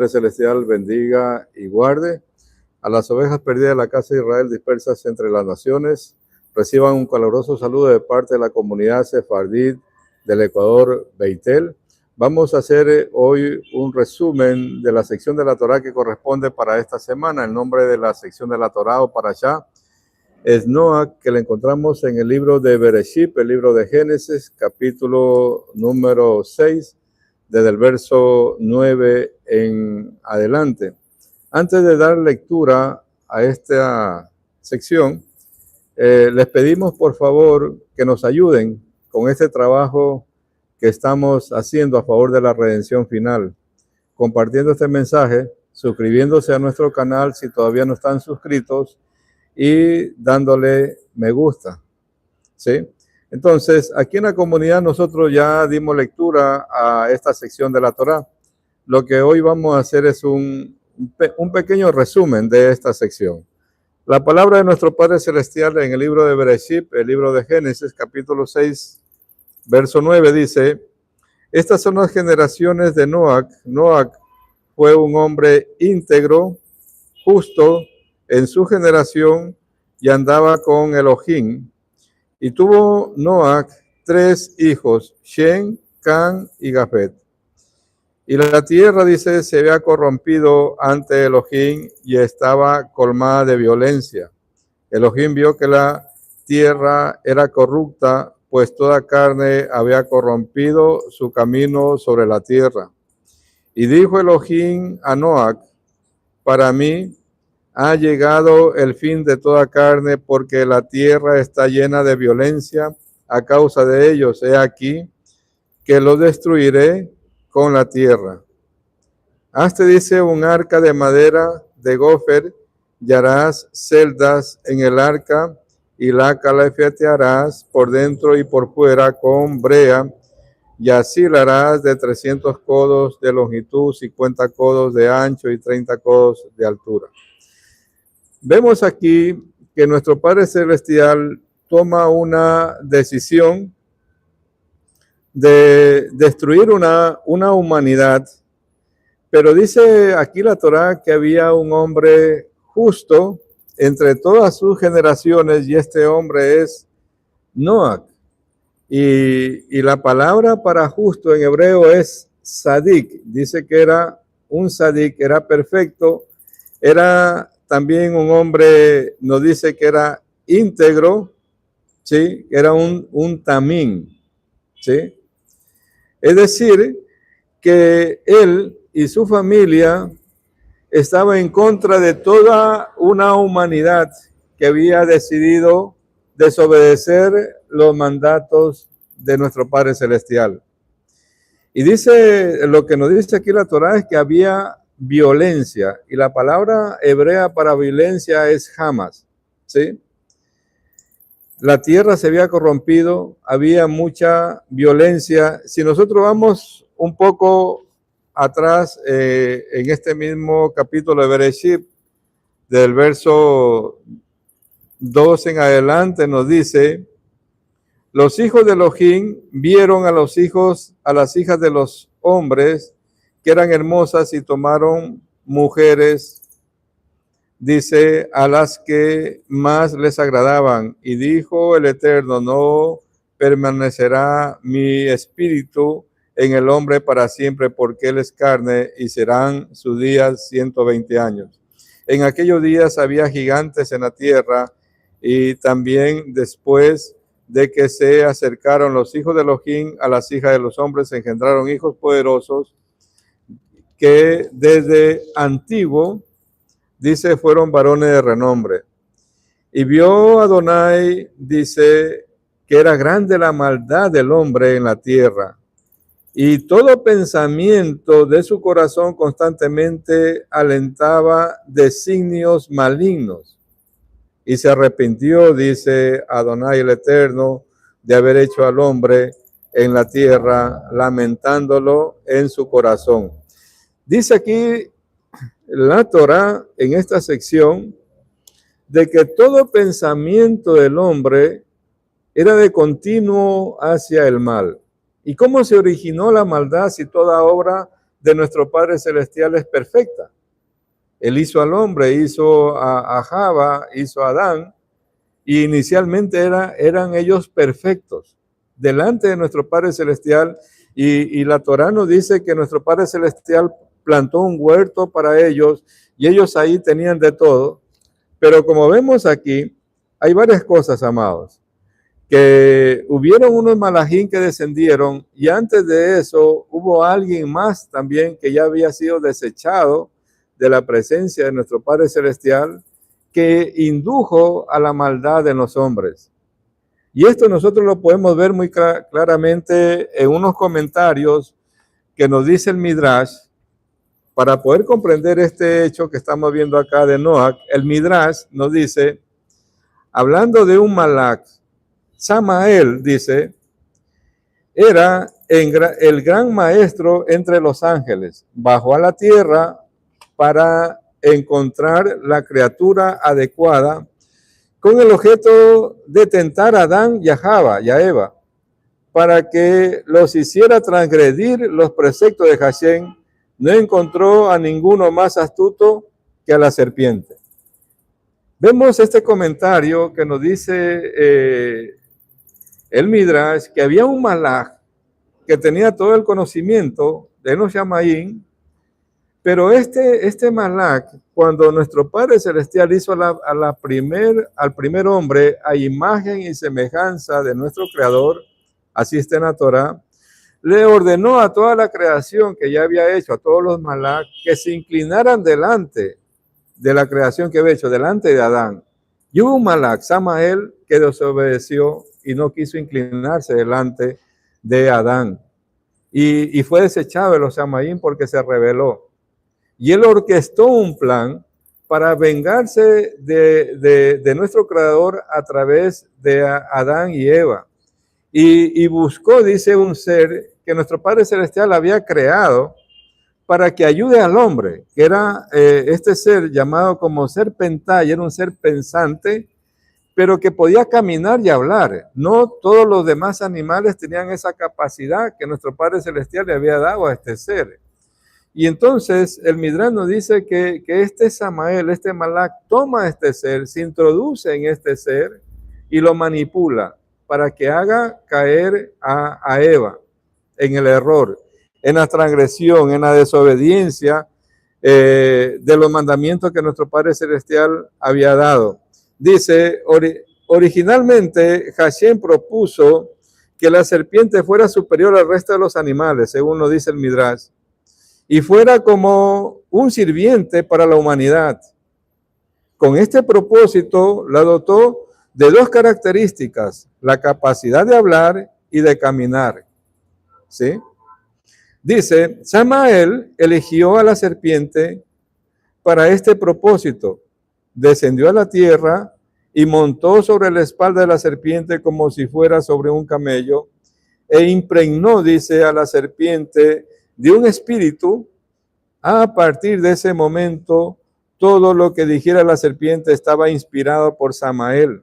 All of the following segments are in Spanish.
Celestial bendiga y guarde a las ovejas perdidas de la casa de Israel dispersas entre las naciones. Reciban un caluroso saludo de parte de la comunidad sefardí del Ecuador, Beitel. Vamos a hacer hoy un resumen de la sección de la Torá que corresponde para esta semana. El nombre de la sección de la Torá o Parashá es Noach, que la encontramos en el libro de Bereshit, el libro de Génesis, capítulo número 6, desde el verso 9 en adelante. Antes de dar lectura a esta sección, les pedimos por favor que nos ayuden con este trabajo que estamos haciendo a favor de la redención final, compartiendo este mensaje, suscribiéndose a nuestro canal si todavía no están suscritos y dándole me gusta, ¿sí? Entonces, aquí en la comunidad nosotros ya dimos lectura a esta sección de la Torá. Lo que hoy vamos a hacer es un pequeño resumen de esta sección. La palabra de nuestro Padre Celestial en el libro de Bereshit, el libro de Génesis, capítulo 6, verso 9, dice: estas son las generaciones de Noach. Noach fue un hombre íntegro, justo en su generación, y andaba con Elohim. Y tuvo Noach 3 hijos, Shem, Can y Jafet. Y la tierra, dice, se había corrompido ante Elohim y estaba colmada de violencia. Elohim vio que la tierra era corrupta, pues toda carne había corrompido su camino sobre la tierra. Y dijo Elohim a Noach: para mí ha llegado el fin de toda carne, porque la tierra está llena de violencia a causa de ellos. He aquí que lo destruiré con la tierra. Hazte, dice, un arca de madera de gofer, y harás celdas en el arca, y la calafatearás por dentro y por fuera con brea, y así la harás de 300 codos de longitud, 50 codos de ancho y 30 codos de altura. Vemos aquí que nuestro Padre Celestial toma una decisión de destruir una humanidad, pero dice aquí la Torá que había un hombre justo entre todas sus generaciones, y este hombre es Noach. Y la palabra para justo en hebreo es sadik. Dice que era un sadik, era perfecto, era también un hombre, nos dice que era íntegro, ¿sí? Era un tamín, ¿sí? Es decir, que él y su familia estaban en contra de toda una humanidad que había decidido desobedecer los mandatos de nuestro Padre Celestial. Y dice, lo que nos dice aquí la Torá es que había violencia, y la palabra hebrea para violencia es Hamas, ¿sí? La tierra se había corrompido, había mucha violencia. Si nosotros vamos un poco atrás, en este mismo capítulo de Bereshit, del verso 2 en adelante, nos dice: los hijos de Elohim vieron a las hijas de los hombres que eran hermosas, y tomaron mujeres, dice, a las que más les agradaban. Y dijo el Eterno: no permanecerá mi espíritu en el hombre para siempre, porque él es carne, y serán sus días 120 años. En aquellos días había gigantes en la tierra, y también después de que se acercaron los hijos de Elohim a las hijas de los hombres, engendraron hijos poderosos que desde antiguo, dice, fueron varones de renombre. Y vio Adonai, dice, que era grande la maldad del hombre en la tierra, y todo pensamiento de su corazón constantemente alentaba designios malignos. Y se arrepintió, dice Adonai el Eterno, de haber hecho al hombre en la tierra, lamentándolo en su corazón. Dice aquí la Torá en esta sección de que todo pensamiento del hombre era de continuo hacia el mal. ¿Y cómo se originó la maldad si toda obra de nuestro Padre Celestial es perfecta. Él hizo al hombre, hizo a Java, hizo a Adán, y inicialmente eran ellos perfectos delante de nuestro Padre Celestial, y la Torá nos dice que nuestro Padre Celestial plantó un huerto para ellos, y ellos ahí tenían de todo. Pero como vemos aquí, hay varias cosas, amados, que hubieron unos malajín que descendieron, y antes de eso hubo alguien más también que ya había sido desechado de la presencia de nuestro Padre Celestial, que indujo a la maldad en los hombres. Y esto nosotros lo podemos ver muy claramente en unos comentarios que nos dice el Midrash. Para poder comprender este hecho que estamos viendo acá de Noach, el Midrash nos dice, hablando de un malach, Samael, dice, era el gran maestro entre los ángeles, bajó a la tierra para encontrar la criatura adecuada con el objeto de tentar a Adán y a Java y a Eva, para que los hiciera transgredir los preceptos de Hashem. No encontró a ninguno más astuto que a la serpiente. Vemos este comentario que nos dice el Midrash, que había un malach que tenía todo el conocimiento de los Shamaín, pero este malach, cuando nuestro Padre Celestial hizo al primer hombre a imagen y semejanza de nuestro Creador, así está en la Torá, le ordenó a toda la creación que ya había hecho, a todos los malach, que se inclinaran delante de la creación que había hecho, delante de Adán. Y hubo un malach, Samael, que desobedeció y no quiso inclinarse delante de Adán. Y fue desechado de los Samaín porque se rebeló. Y él orquestó un plan para vengarse de nuestro Creador a través de Adán y Eva. Y buscó, dice, un ser que nuestro Padre Celestial había creado para que ayude al hombre, que era este ser llamado como ser pentay, era un ser pensante, pero que podía caminar y hablar. No todos los demás animales tenían esa capacidad que nuestro Padre Celestial le había dado a este ser. Y entonces el Midrash nos dice que este Samael, este malach, toma este ser, se introduce en este ser y lo manipula para que haga caer a Eva en el error, en la transgresión, en la desobediencia de los mandamientos que nuestro Padre Celestial había dado. Dice, originalmente Hashem propuso que la serpiente fuera superior al resto de los animales, según lo dice el Midrash, y fuera como un sirviente para la humanidad. Con este propósito la dotó de dos características, la capacidad de hablar y de caminar. ¿Sí? Dice, Samael eligió a la serpiente para este propósito. Descendió a la tierra y montó sobre la espalda de la serpiente como si fuera sobre un camello, e impregnó, dice, a la serpiente de un espíritu. A partir de ese momento, todo lo que dijera la serpiente estaba inspirado por Samael.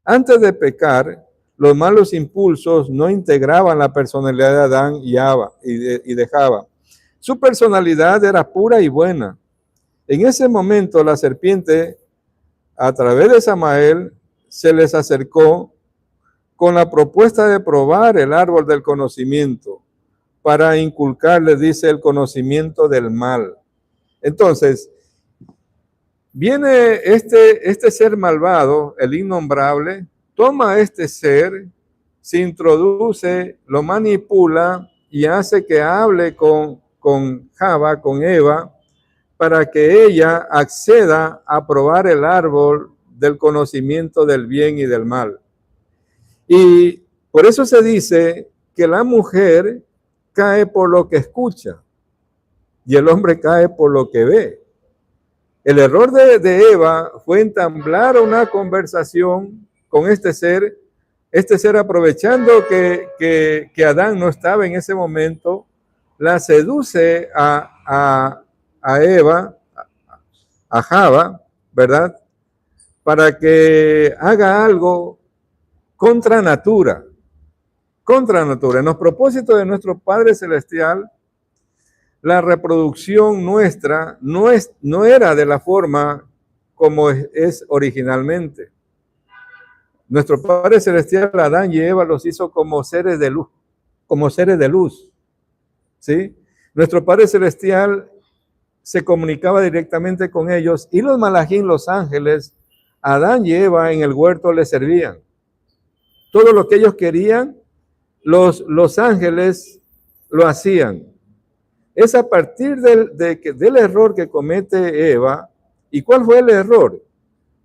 Antes de pecar, los malos impulsos no integraban la personalidad de Adán y de Java. Su personalidad era pura y buena. En ese momento, la serpiente, a través de Samael, se les acercó con la propuesta de probar el árbol del conocimiento para inculcarles, dice, el conocimiento del mal. Entonces, viene este ser malvado, el innombrable, toma este ser, se introduce, lo manipula y hace que hable con Java, con Eva, para que ella acceda a probar el árbol del conocimiento del bien y del mal. Y por eso se dice que la mujer cae por lo que escucha y el hombre cae por lo que ve. El error de Eva fue entablar una conversación con este ser aprovechando que Adán no estaba en ese momento, la seduce a Eva, a Java, ¿verdad? Para que haga algo contra natura. En los propósitos de nuestro Padre Celestial, la reproducción nuestra no era de la forma como es originalmente. Nuestro Padre Celestial, Adán y Eva, los hizo como seres de luz, ¿sí? Nuestro Padre Celestial se comunicaba directamente con ellos y los malajim, los ángeles, Adán y Eva en el huerto les servían. Todo lo que ellos querían, los ángeles lo hacían. Es a partir del error que comete Eva. ¿Y cuál fue el error?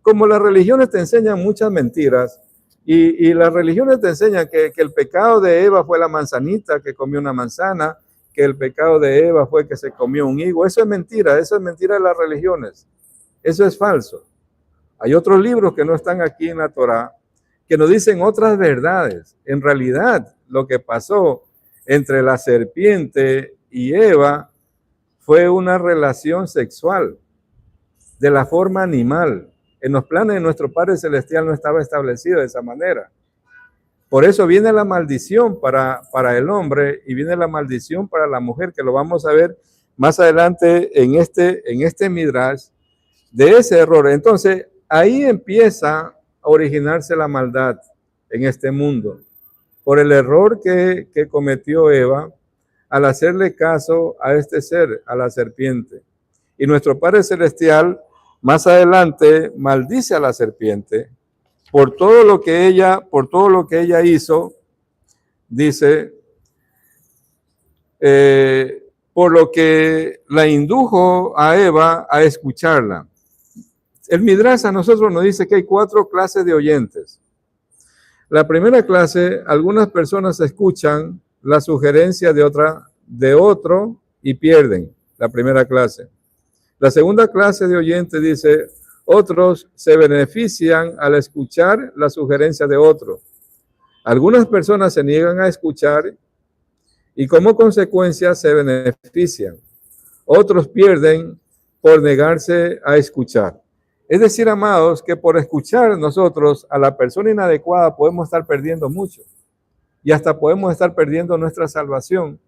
Como las religiones te enseñan muchas mentiras, y las religiones te enseñan que el pecado de Eva fue la manzanita, que comió una manzana, que el pecado de Eva fue que se comió un higo. Eso es mentira de las religiones. Eso es falso. Hay otros libros que no están aquí en la Torá, que nos dicen otras verdades. En realidad, lo que pasó entre la serpiente y Eva fue una relación sexual de la forma animal. En los planes de nuestro Padre Celestial no estaba establecido de esa manera. Por eso viene la maldición para el hombre y viene la maldición para la mujer, que lo vamos a ver más adelante en este Midrash, de ese error. Entonces, ahí empieza a originarse la maldad en este mundo, por el error que cometió Eva al hacerle caso a este ser, a la serpiente. Y nuestro Padre Celestial más adelante maldice a la serpiente por todo lo que ella hizo, dice, por lo que la indujo a Eva a escucharla. El Midrash a nosotros nos dice que hay 4 clases de oyentes. La primera clase, algunas personas escuchan la sugerencia de otro y pierden la primera clase. La segunda clase de oyentes dice, otros se benefician al escuchar la sugerencia de otro. Algunas personas se niegan a escuchar y como consecuencia se benefician. Otros pierden por negarse a escuchar. Es decir, amados, que por escuchar nosotros a la persona inadecuada podemos estar perdiendo mucho y hasta podemos estar perdiendo nuestra salvación.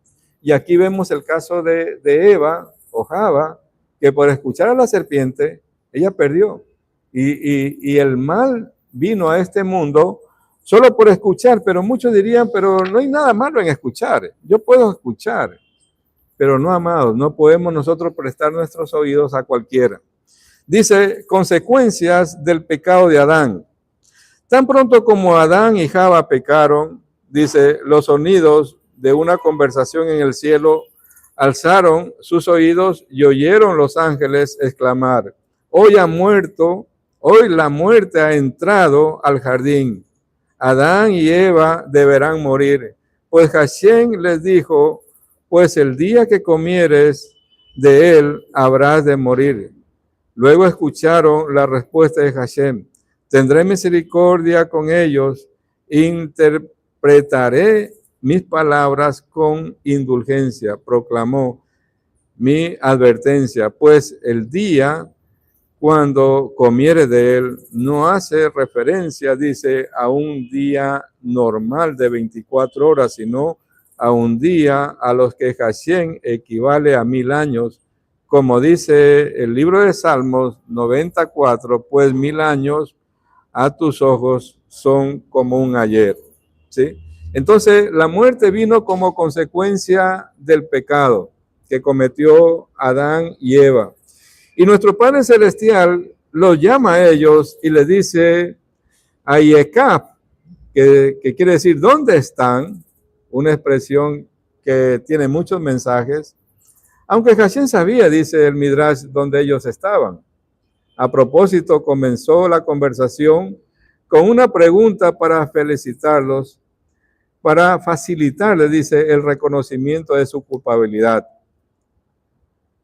Y aquí vemos el caso de Eva o Java, que por escuchar a la serpiente, ella perdió. Y el mal vino a este mundo solo por escuchar, pero muchos dirían, pero no hay nada malo en escuchar. Yo puedo escuchar, pero no, amados, no podemos nosotros prestar nuestros oídos a cualquiera. Dice, consecuencias del pecado de Adán. Tan pronto como Adán y Java pecaron, dice, los sonidos de una conversación en el cielo alzaron sus oídos y oyeron los ángeles exclamar, hoy la muerte ha entrado al jardín. Adán y Eva deberán morir. Pues Hashem les dijo, pues el día que comieres de él habrás de morir. Luego escucharon la respuesta de Hashem, tendré misericordia con ellos, interpretaré mis palabras con indulgencia, proclamó mi advertencia, pues el día cuando comiere de él no hace referencia, dice, a un día normal de 24 horas, sino a un día a los que Hashem equivale a 1000 años, como dice el libro de Salmos 94, pues 1000 años a tus ojos son como un ayer, ¿sí? Entonces, la muerte vino como consecuencia del pecado que cometió Adán y Eva. Y nuestro Padre Celestial los llama a ellos y les dice, Ayekab, que quiere decir, ¿dónde están? Una expresión que tiene muchos mensajes. Aunque Hashem sabía, dice el Midrash, dónde ellos estaban. A propósito, comenzó la conversación con una pregunta para felicitarlos, para facilitarles, dice, el reconocimiento de su culpabilidad.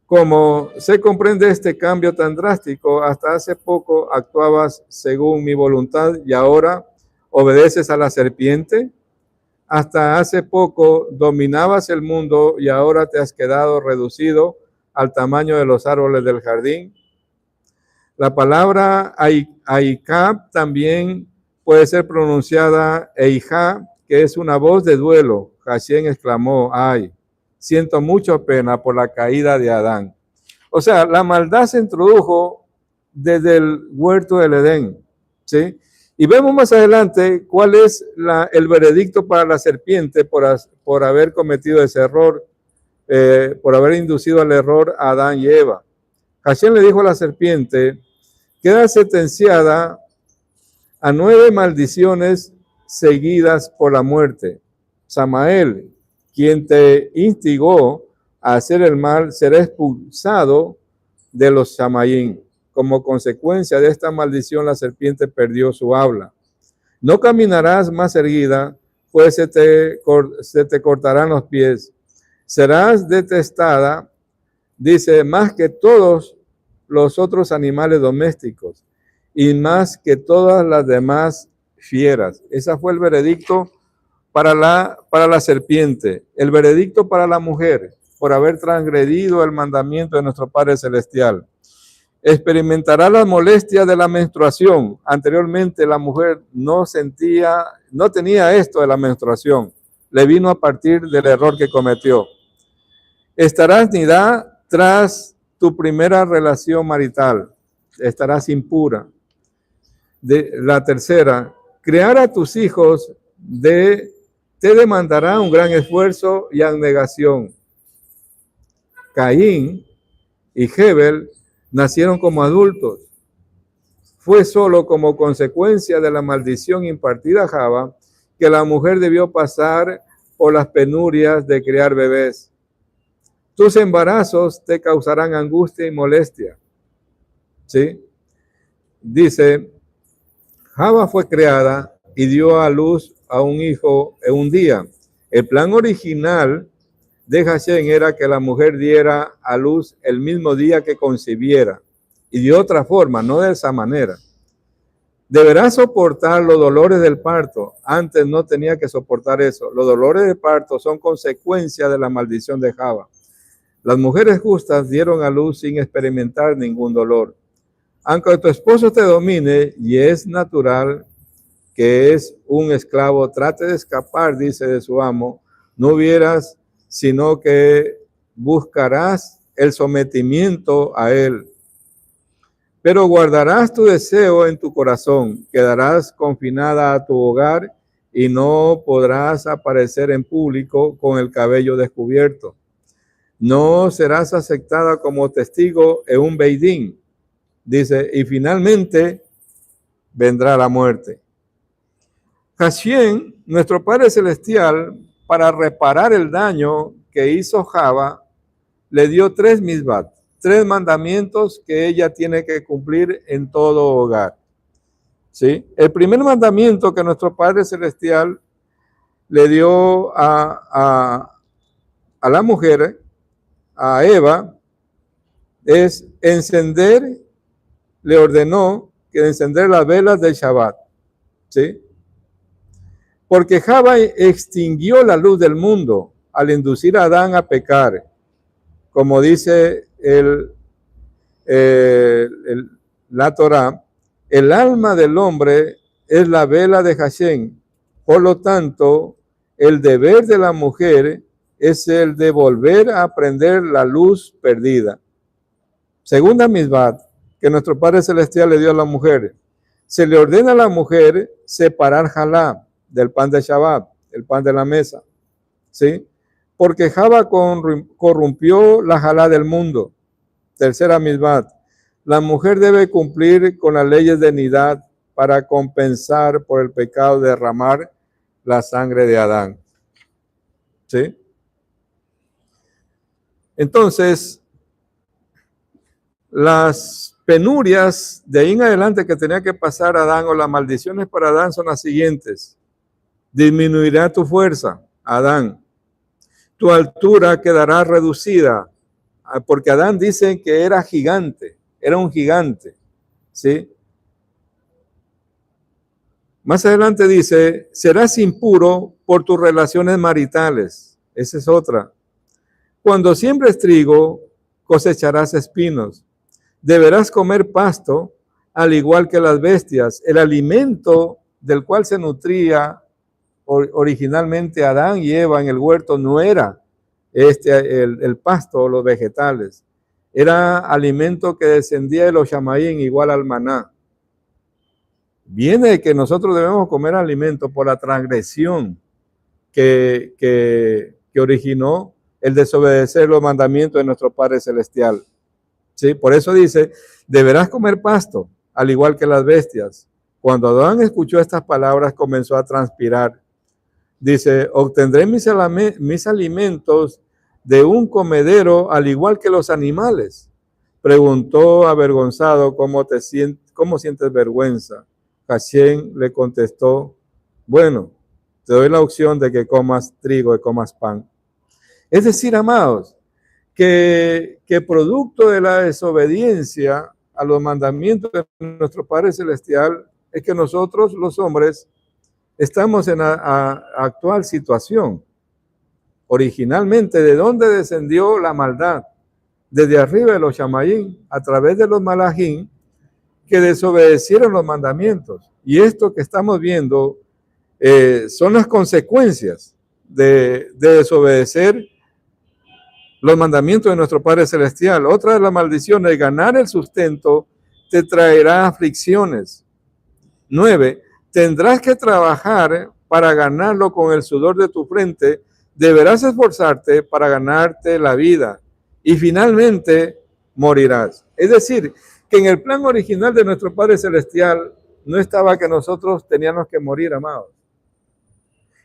Como se comprende este cambio tan drástico, hasta hace poco actuabas según mi voluntad y ahora obedeces a la serpiente. Hasta hace poco dominabas el mundo y ahora te has quedado reducido al tamaño de los árboles del jardín. La palabra Aikab también puede ser pronunciada Eija, que es una voz de duelo. Hashem exclamó, ay. siento mucha pena por la caída de Adán. O sea, la maldad se introdujo desde el huerto del Edén, ¿sí? Y vemos más adelante cuál es el veredicto para la serpiente por haber cometido ese error, por haber inducido al error a Adán y Eva. Hashem le dijo a la serpiente, queda sentenciada a 9 maldiciones seguidas por la muerte. Samael, quien te instigó a hacer el mal, será expulsado de los Shamayim. Como consecuencia de esta maldición, la serpiente perdió su habla. No caminarás más erguida, pues se te cortarán los pies. Serás detestada, dice, más que todos los otros animales domésticos y más que todas las demás fieras. Ese fue el veredicto para la serpiente, el veredicto para la mujer, por haber transgredido el mandamiento de nuestro Padre Celestial. Experimentará las molestias de la menstruación. Anteriormente la mujer no tenía esto de la menstruación. Le vino a partir del error que cometió. Estarás nida tras tu primera relación marital. Estarás impura. La tercera, criar a tus hijos te demandará un gran esfuerzo y abnegación. Caín y Hebel nacieron como adultos. Fue solo como consecuencia de la maldición impartida a Java que la mujer debió pasar por las penurias de criar bebés. Tus embarazos te causarán angustia y molestia. ¿Sí? Dice, Java fue creada y dio a luz a un hijo en un día. El plan original de Hashem era que la mujer diera a luz el mismo día que concibiera y de otra forma, no de esa manera. Deberá soportar los dolores del parto. Antes no tenía que soportar eso. Los dolores del parto son consecuencia de la maldición de Java. Las mujeres justas dieron a luz sin experimentar ningún dolor. Aunque tu esposo te domine y es natural que es un esclavo, trate de escapar, dice, de su amo, no hubieras sino que buscarás el sometimiento a él. Pero guardarás tu deseo en tu corazón, quedarás confinada a tu hogar y no podrás aparecer en público con el cabello descubierto. No serás aceptada como testigo en un beidín, dice, y finalmente vendrá la muerte. Hashem, nuestro Padre Celestial, para reparar el daño que hizo Java, le dio 3 misbat, 3 mandamientos que ella tiene que cumplir en todo hogar. ¿Sí? El primer mandamiento que nuestro Padre Celestial le dio a la mujer, a Eva, es encender, le ordenó que encender las velas del Shabbat. ¿Sí? Porque Java extinguió la luz del mundo al inducir a Adán a pecar. Como dice la Torá, el alma del hombre es la vela de Hashem. Por lo tanto, el deber de la mujer es el de volver a prender la luz perdida. Segunda misbat que nuestro Padre Celestial le dio a la mujer. Se le ordena a la mujer separar jalá del pan de Shabbat, el pan de la mesa, ¿sí? Porque Java corrompió la jalá del mundo. Tercera misbat, la mujer debe cumplir con las leyes de nidad para compensar por el pecado de derramar la sangre de Adán, ¿sí? Entonces, las penurias de ahí en adelante que tenía que pasar Adán, o las maldiciones para Adán, son las siguientes. Disminuirá tu fuerza, Adán. Tu altura quedará reducida, porque Adán dicen que era gigante, era un gigante, ¿sí? Más adelante dice, serás impuro por tus relaciones maritales. Esa es otra. Cuando siembres trigo, cosecharás espinos. Deberás comer pasto, al igual que las bestias. El alimento del cual se nutría originalmente Adán y Eva en el huerto no era el pasto o los vegetales. Era alimento que descendía de los Shamaín, igual al maná. Viene de que nosotros debemos comer alimento por la transgresión que originó el desobedecer los mandamientos de nuestro Padre Celestial. ¿Sí? Por eso dice, deberás comer pasto, al igual que las bestias. Cuando Adán escuchó estas palabras, comenzó a transpirar. Dice, obtendré mis alimentos de un comedero, al igual que los animales. Preguntó avergonzado, ¿cómo sientes vergüenza? Hashem le contestó, bueno, te doy la opción de que comas trigo, que comas pan. Es decir, amados, que producto de la desobediencia a los mandamientos de nuestro Padre Celestial es que nosotros, los hombres, estamos en la actual situación. Originalmente, ¿de dónde descendió la maldad? Desde arriba de los Shamaín, a través de los Malachim, que desobedecieron los mandamientos. Y esto que estamos viendo son las consecuencias de desobedecer los mandamientos de nuestro Padre Celestial. Otra de las maldiciones de ganar el sustento te traerá aflicciones. 9. Tendrás que trabajar para ganarlo con el sudor de tu frente. Deberás esforzarte para ganarte la vida. Y finalmente morirás. Es decir, que en el plan original de nuestro Padre Celestial no estaba que nosotros teníamos que morir, amados.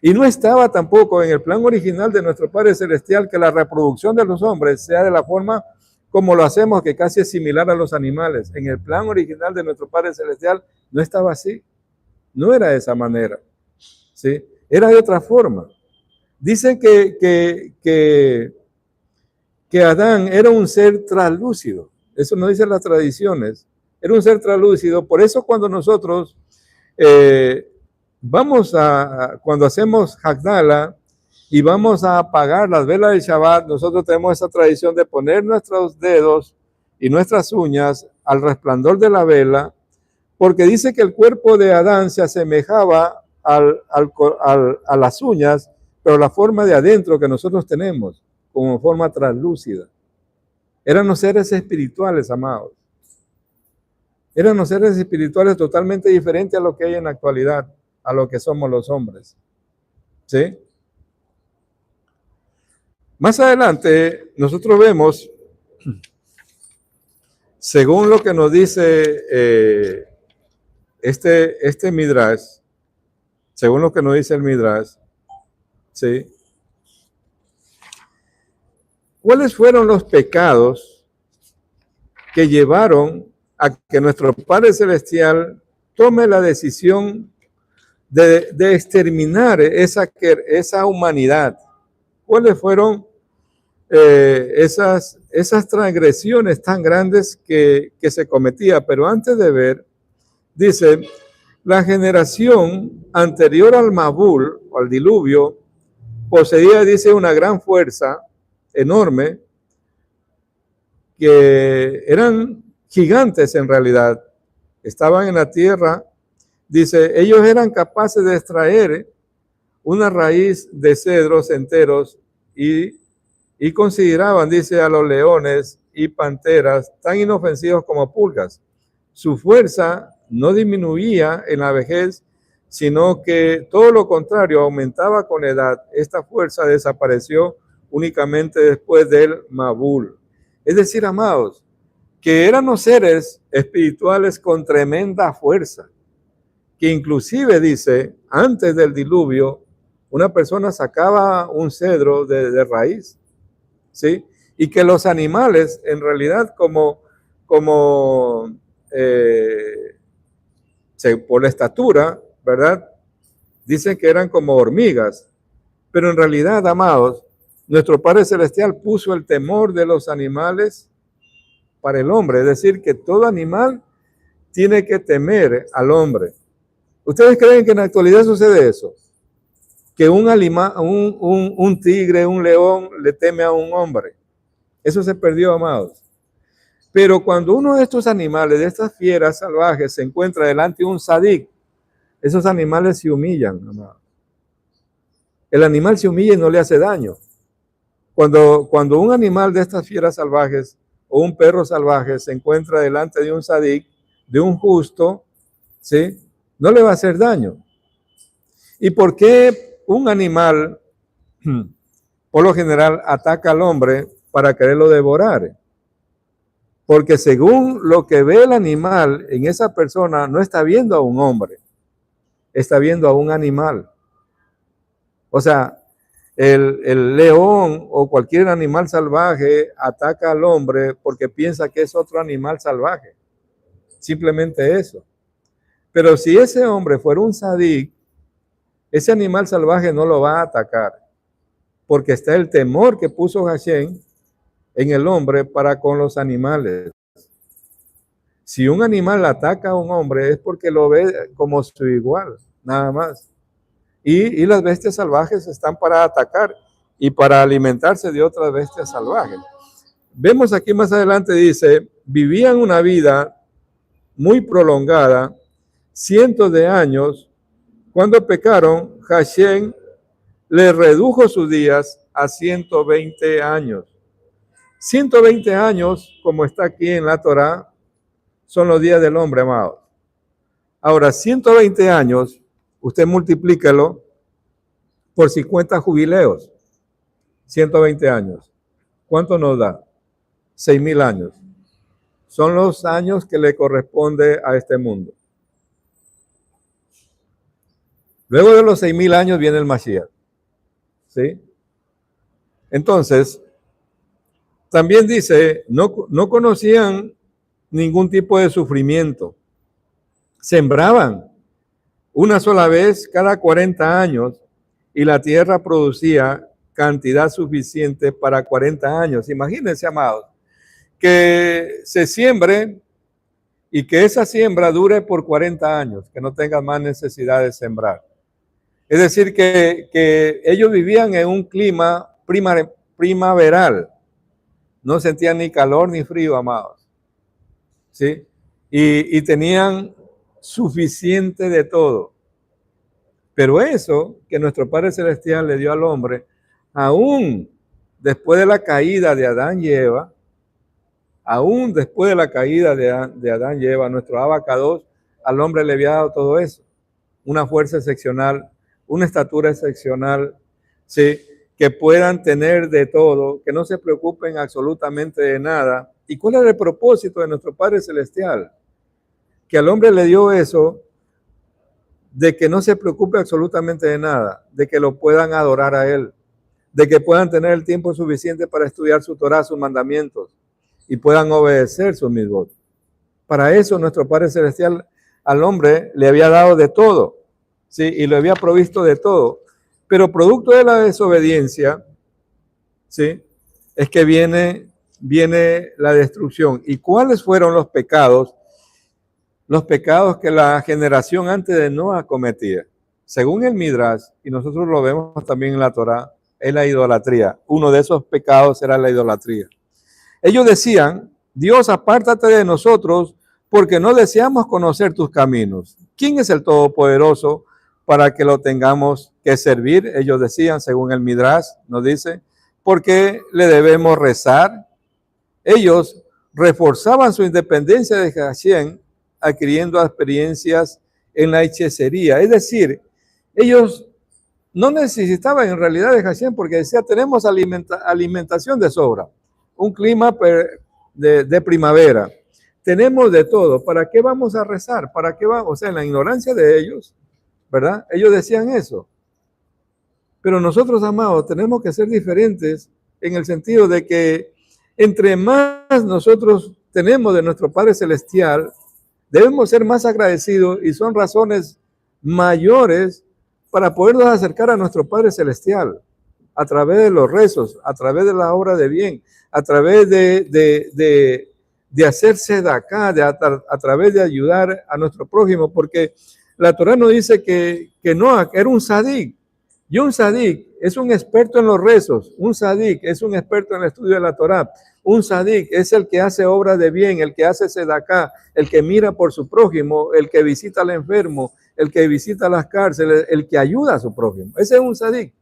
Y no estaba tampoco en el plan original de nuestro Padre Celestial que la reproducción de los hombres sea de la forma como lo hacemos, que casi es similar a los animales. En el plan original de nuestro Padre Celestial no estaba así. No era de esa manera. ¿Sí? Era de otra forma. Dicen que Adán era un ser translúcido. Eso nos dicen las tradiciones. Era un ser translúcido. Por eso cuando nosotros cuando hacemos Hagdala y vamos a apagar las velas del Shabbat, nosotros tenemos esa tradición de poner nuestros dedos y nuestras uñas al resplandor de la vela, porque dice que el cuerpo de Adán se asemejaba a las uñas, pero la forma de adentro que nosotros tenemos, como forma translúcida. Eran los seres espirituales, amados. Eran los seres espirituales totalmente diferentes a lo que hay en la actualidad, a lo que somos los hombres. ¿Sí? Más adelante, nosotros vemos, según lo que nos dice este Midrash, según lo que nos dice el Midrash, ¿sí? ¿Cuáles fueron los pecados que llevaron a que nuestro Padre Celestial tome la decisión de exterminar esa humanidad? ¿Cuáles fueron esas transgresiones tan grandes que se cometía? Pero antes de ver, dice, la generación anterior al Mabul, o al diluvio, poseía, dice, una gran fuerza enorme, que eran gigantes en realidad, estaban en la tierra. Dice, ellos eran capaces de extraer una raíz de cedros enteros y consideraban, dice, a los leones y panteras tan inofensivos como pulgas. Su fuerza no disminuía en la vejez, sino que todo lo contrario, aumentaba con edad. Esta fuerza desapareció únicamente después del Mabul. Es decir, amados, que eran los seres espirituales con tremenda fuerza, que inclusive dice, antes del diluvio, una persona sacaba un cedro de raíz, ¿sí? Y que los animales, en realidad, por la estatura, ¿verdad? Dicen que eran como hormigas, pero en realidad, amados, nuestro Padre Celestial puso el temor de los animales para el hombre, es decir, que todo animal tiene que temer al hombre. ¿Ustedes creen que en la actualidad sucede eso? Que un tigre, un león le teme a un hombre. Eso se perdió, amados. Pero cuando uno de estos animales, de estas fieras salvajes, se encuentra delante de un sadik, esos animales se humillan, amados. El animal se humilla y no le hace daño. Cuando un animal de estas fieras salvajes o un perro salvaje se encuentra delante de un sadik, de un justo, ¿sí? No le va a hacer daño. ¿Y por qué un animal, por lo general, ataca al hombre para quererlo devorar? Porque según lo que ve el animal en esa persona, no está viendo a un hombre, está viendo a un animal. O sea, el león o cualquier animal salvaje ataca al hombre porque piensa que es otro animal salvaje. Simplemente eso. Pero si ese hombre fuera un sadik, ese animal salvaje no lo va a atacar, porque está el temor que puso Hashem en el hombre para con los animales. Si un animal ataca a un hombre es porque lo ve como su igual, nada más. Y las bestias salvajes están para atacar y para alimentarse de otras bestias salvajes. Vemos aquí más adelante, dice, vivían una vida muy prolongada, cientos de años. Cuando pecaron, Hashem le redujo sus días a 120 años. 120 años, como está aquí en la Torá, son los días del hombre, amado. Ahora, 120 años, usted multiplíquelo por 50 jubileos. 120 años. ¿Cuánto nos da? 6,000 años. Son los años que le corresponde a este mundo. Luego de los 6,000 años viene el Mashiach. ¿Sí? Entonces, también dice, no conocían ningún tipo de sufrimiento. Sembraban una sola vez cada 40 años y la tierra producía cantidad suficiente para 40 años. Imagínense, amados, que se siembre y que esa siembra dure por 40 años, que no tengan más necesidad de sembrar. Es decir, que ellos vivían en un clima primaveral. No sentían ni calor ni frío, amados. ¿Sí? Y tenían suficiente de todo. Pero eso que nuestro Padre Celestial le dio al hombre, aún después de la caída de Adán y Eva, aún después de la caída de Adán y Eva, nuestro Abacados, al hombre le había dado todo eso. Una fuerza excepcional, una estatura excepcional, ¿sí? Que puedan tener de todo, que no se preocupen absolutamente de nada. ¿Y cuál es el propósito de nuestro Padre Celestial? Que al hombre le dio eso, de que no se preocupe absolutamente de nada, de que lo puedan adorar a Él, de que puedan tener el tiempo suficiente para estudiar su Torah, sus mandamientos, y puedan obedecer sus mitzvot. Para eso nuestro Padre Celestial al hombre le había dado de todo, ¿sí? Y lo había provisto de todo. Pero producto de la desobediencia, ¿sí? Es que viene la destrucción. ¿Y cuáles fueron los pecados? Los pecados que la generación antes de Noah cometía. Según el Midrash, y nosotros lo vemos también en la Torá, es la idolatría. Uno de esos pecados era la idolatría. Ellos decían, Dios, apártate de nosotros porque no deseamos conocer tus caminos. ¿Quién es el Todopoderoso para que lo tengamos que servir? Ellos decían, según el Midrash, nos dice, porque le debemos rezar. Ellos reforzaban su independencia de Hashem, adquiriendo experiencias en la hechicería. Es decir, ellos no necesitaban en realidad de Hashem porque decía, tenemos alimentación de sobra, un clima de primavera, tenemos de todo, ¿para qué vamos a rezar? ¿Para qué vamos? O sea, en la ignorancia de ellos, ¿verdad? Ellos decían eso. Pero nosotros, amados, tenemos que ser diferentes en el sentido de que entre más nosotros tenemos de nuestro Padre Celestial, debemos ser más agradecidos y son razones mayores para podernos acercar a nuestro Padre Celestial a través de los rezos, a través de la obra de bien, a través de hacerse de acá, a través de ayudar a nuestro prójimo, porque la Torá nos dice que Noah era un sadik, y un sadik es un experto en los rezos, un sadik es un experto en el estudio de la Torá, un sadik es el que hace obras de bien, el que hace sedaká, el que mira por su prójimo, el que visita al enfermo, el que visita las cárceles, el que ayuda a su prójimo. Ese es un sadik.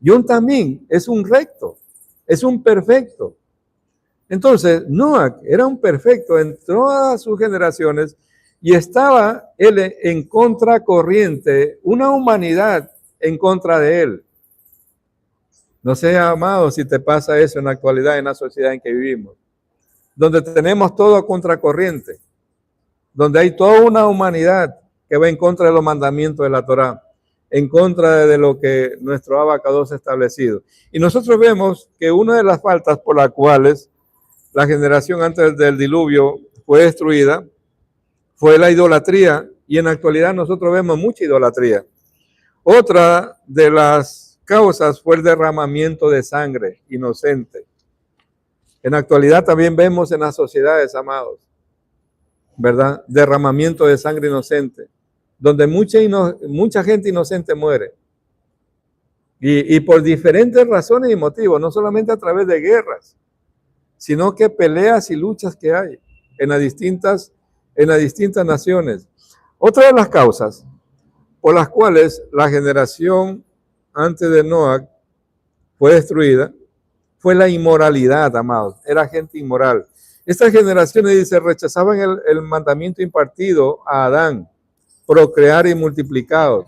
Y un tamín es un recto. Es un perfecto. Entonces, Noa era un perfecto en todas sus generaciones y estaba él en contracorriente, una humanidad en contra de él. No sé, amado, si te pasa eso en la actualidad, en la sociedad en que vivimos, donde tenemos todo a contracorriente, donde hay toda una humanidad que va en contra de los mandamientos de la Torá, en contra de lo que nuestro Abacados ha establecido. Y nosotros vemos que una de las faltas por las cuales la generación antes del diluvio fue destruida fue la idolatría, y en la actualidad nosotros vemos mucha idolatría. Otra de las causas fue el derramamiento de sangre inocente. En la actualidad también vemos en las sociedades, amados, ¿verdad? Derramamiento de sangre inocente, donde mucha gente inocente muere. Y por diferentes razones y motivos, no solamente a través de guerras, sino que peleas y luchas que hay en las distintas naciones. Otra de las causas por las cuales la generación antes de Noa fue destruida fue la inmoralidad, amados. Era gente inmoral. Estas generaciones, dice, rechazaban el mandamiento impartido a Adán, procrear y multiplicados,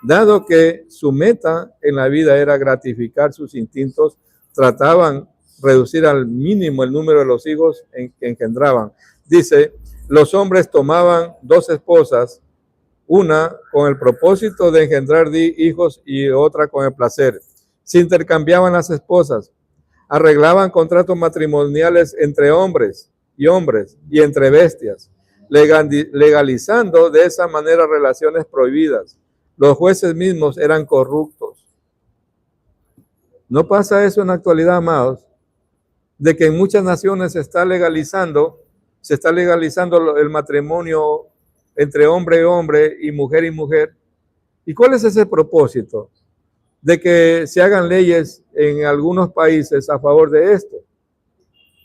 dado que su meta en la vida era gratificar sus instintos, trataban reducir al mínimo el número de los hijos que engendraban. Dice, los hombres tomaban 2 esposas, una con el propósito de engendrar hijos y otra con el placer. Se intercambiaban las esposas, arreglaban contratos matrimoniales entre hombres y entre bestias, legalizando de esa manera relaciones prohibidas. Los jueces mismos eran corruptos. ¿No pasa eso en la actualidad, amados? De que en muchas naciones se está legalizando el matrimonio entre hombre y hombre y mujer. ¿Y cuál es ese propósito? De que se hagan leyes en algunos países a favor de esto,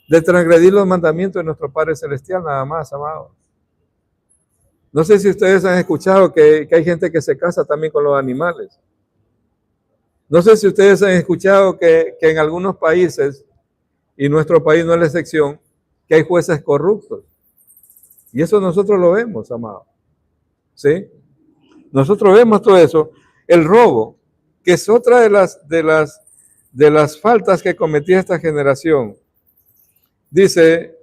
de transgredir los mandamientos de nuestro Padre Celestial, nada más, amados. No sé si ustedes han escuchado que hay gente que se casa también con los animales. No sé si ustedes han escuchado que en algunos países, y nuestro país no es la excepción, que hay jueces corruptos. Y eso nosotros lo vemos, amados. ¿Sí? Nosotros vemos todo eso. El robo, que es otra de las faltas que cometía esta generación. Dice,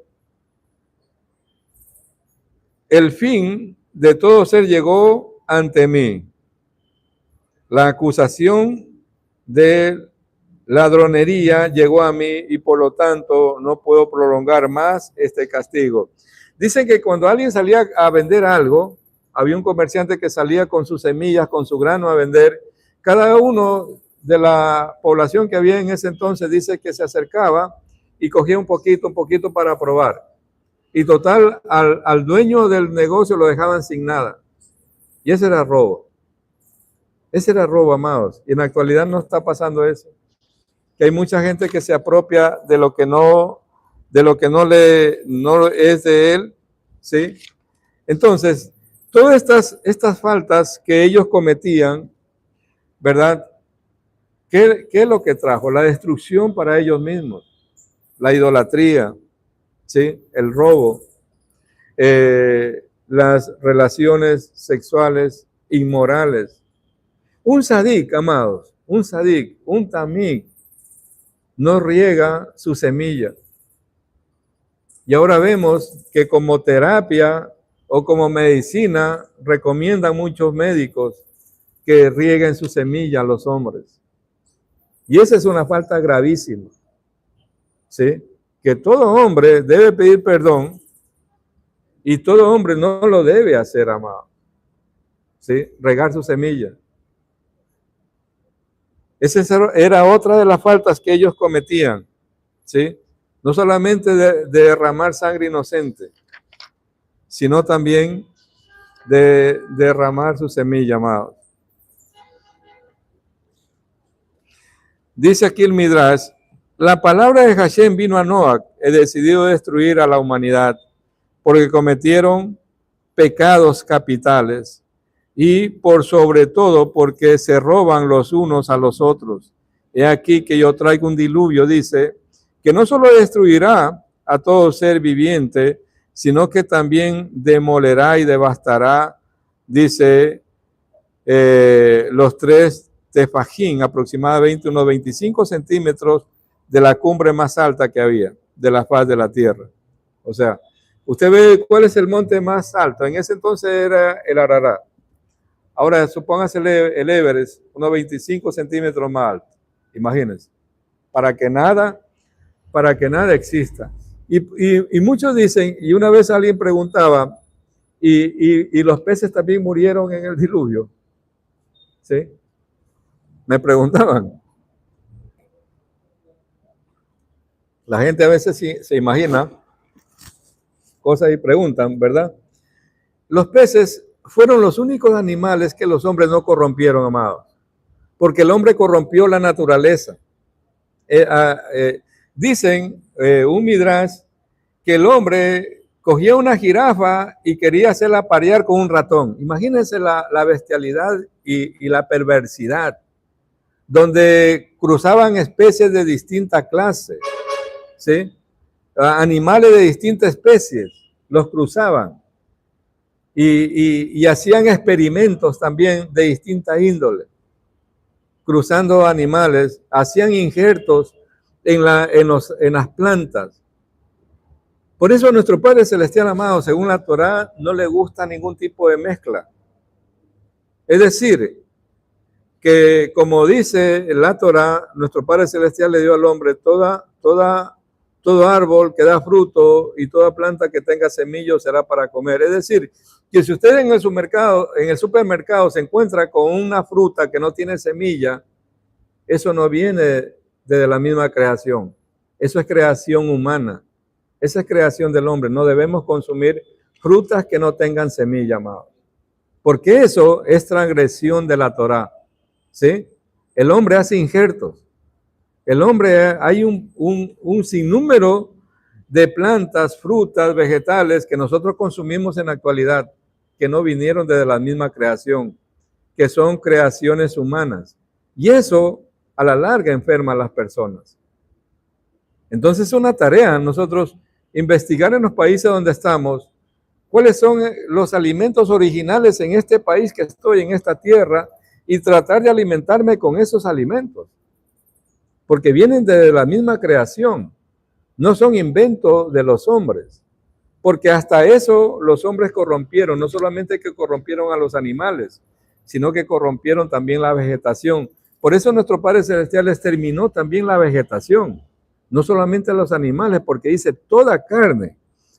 el fin de todo ser llegó ante mí. La acusación de ladronería llegó a mí y por lo tanto no puedo prolongar más este castigo. Dicen que cuando alguien salía a vender algo, había un comerciante que salía con sus semillas, con su grano a vender. Cada uno de la población que había en ese entonces dice que se acercaba y cogía un poquito para probar. Y total, al dueño del negocio lo dejaban sin nada. Y ese era robo. Ese era robo, amados. Y en la actualidad no está pasando eso. Que hay mucha gente que se apropia de lo que no es de él, ¿sí? Entonces, todas estas faltas que ellos cometían, ¿verdad? ¿Qué es lo que trajo? La destrucción para ellos mismos, la idolatría, ¿sí? El robo, las relaciones sexuales inmorales. Un sadik, amados, un tamig, no riega su semilla. Y ahora vemos que como terapia o como medicina recomiendan muchos médicos que rieguen su semilla a los hombres. Y esa es una falta gravísima. ¿Sí? Que todo hombre debe pedir perdón y todo hombre no lo debe hacer, amado. ¿Sí? Regar su semilla. Esa era otra de las faltas que ellos cometían, ¿sí? No solamente de derramar sangre inocente, sino también de derramar su semilla, amados. Dice aquí el Midrash, la palabra de Hashem vino a Noach, he decidido destruir a la humanidad, porque cometieron pecados capitales, y por sobre todo porque se roban los unos a los otros he aquí que yo traigo un diluvio, dice, que no solo destruirá a todo ser viviente, sino que también demolerá y devastará, dice, los tres tefajín, aproximadamente unos 25 centímetros de la cumbre más alta que había, de la faz de la tierra. O sea, usted ve cuál es el monte más alto. En ese entonces era el Ararat. Ahora supóngase el Everest, unos 25 centímetros más alto. Imagínense. Para que nada exista. Y muchos dicen, y una vez alguien preguntaba, y los peces también murieron en el diluvio. ¿Sí? Me preguntaban. La gente a veces se imagina cosas y preguntan, ¿verdad? Los peces fueron los únicos animales que los hombres no corrompieron, amados, porque el hombre corrompió la naturaleza. Dicen un midrash que el hombre cogía una jirafa y quería hacerla parear con un ratón. Imagínense la bestialidad y la perversidad, donde cruzaban especies de distinta clase, ¿sí? Animales de distintas especies, los cruzaban y hacían experimentos también de distinta índole, cruzando animales, hacían injertos en las plantas. Por eso a nuestro Padre Celestial, amado, según la Torá, no le gusta ningún tipo de mezcla. Es decir, que como dice la Torá, nuestro Padre Celestial le dio al hombre todo árbol que da fruto y toda planta que tenga semillas será para comer. Es decir, que si usted en el supermercado se encuentra con una fruta que no tiene semilla, eso no viene de la misma creación. Eso es creación humana. Esa es creación del hombre. No debemos consumir frutas que no tengan semilla, amado. Porque eso es transgresión de la Torá. ¿Sí? El hombre hace injertos. El hombre, hay un sinnúmero de plantas, frutas, vegetales que nosotros consumimos en la actualidad, que no vinieron desde la misma creación, que son creaciones humanas. Y eso, a la larga, enferma a las personas. Entonces es una tarea nosotros investigar en los países donde estamos, cuáles son los alimentos originales en este país que estoy, en esta tierra, y tratar de alimentarme con esos alimentos. Porque vienen de la misma creación, no son inventos de los hombres, porque hasta eso los hombres corrompieron, no solamente que corrompieron a los animales, sino que corrompieron también la vegetación. Por eso nuestro Padre Celestial exterminó también la vegetación, no solamente a los animales, porque dice toda carne.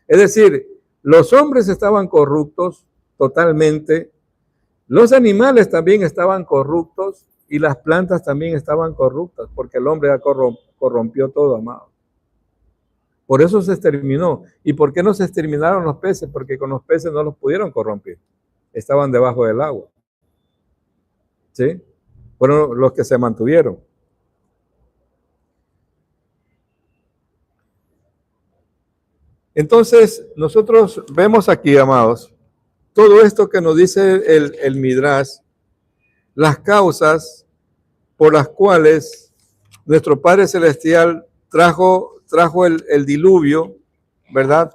Es decir, los hombres estaban corruptos totalmente, los animales también estaban corruptos, y las plantas también estaban corruptas, porque el hombre corrompió todo, amado. Por eso se exterminó. ¿Y por qué no se exterminaron los peces? Porque con los peces no los pudieron corromper. Estaban debajo del agua. ¿Sí? Fueron los que se mantuvieron. Entonces, nosotros vemos aquí, amados, todo esto que nos dice el Midrash, las causas por las cuales nuestro Padre Celestial trajo el diluvio, ¿verdad?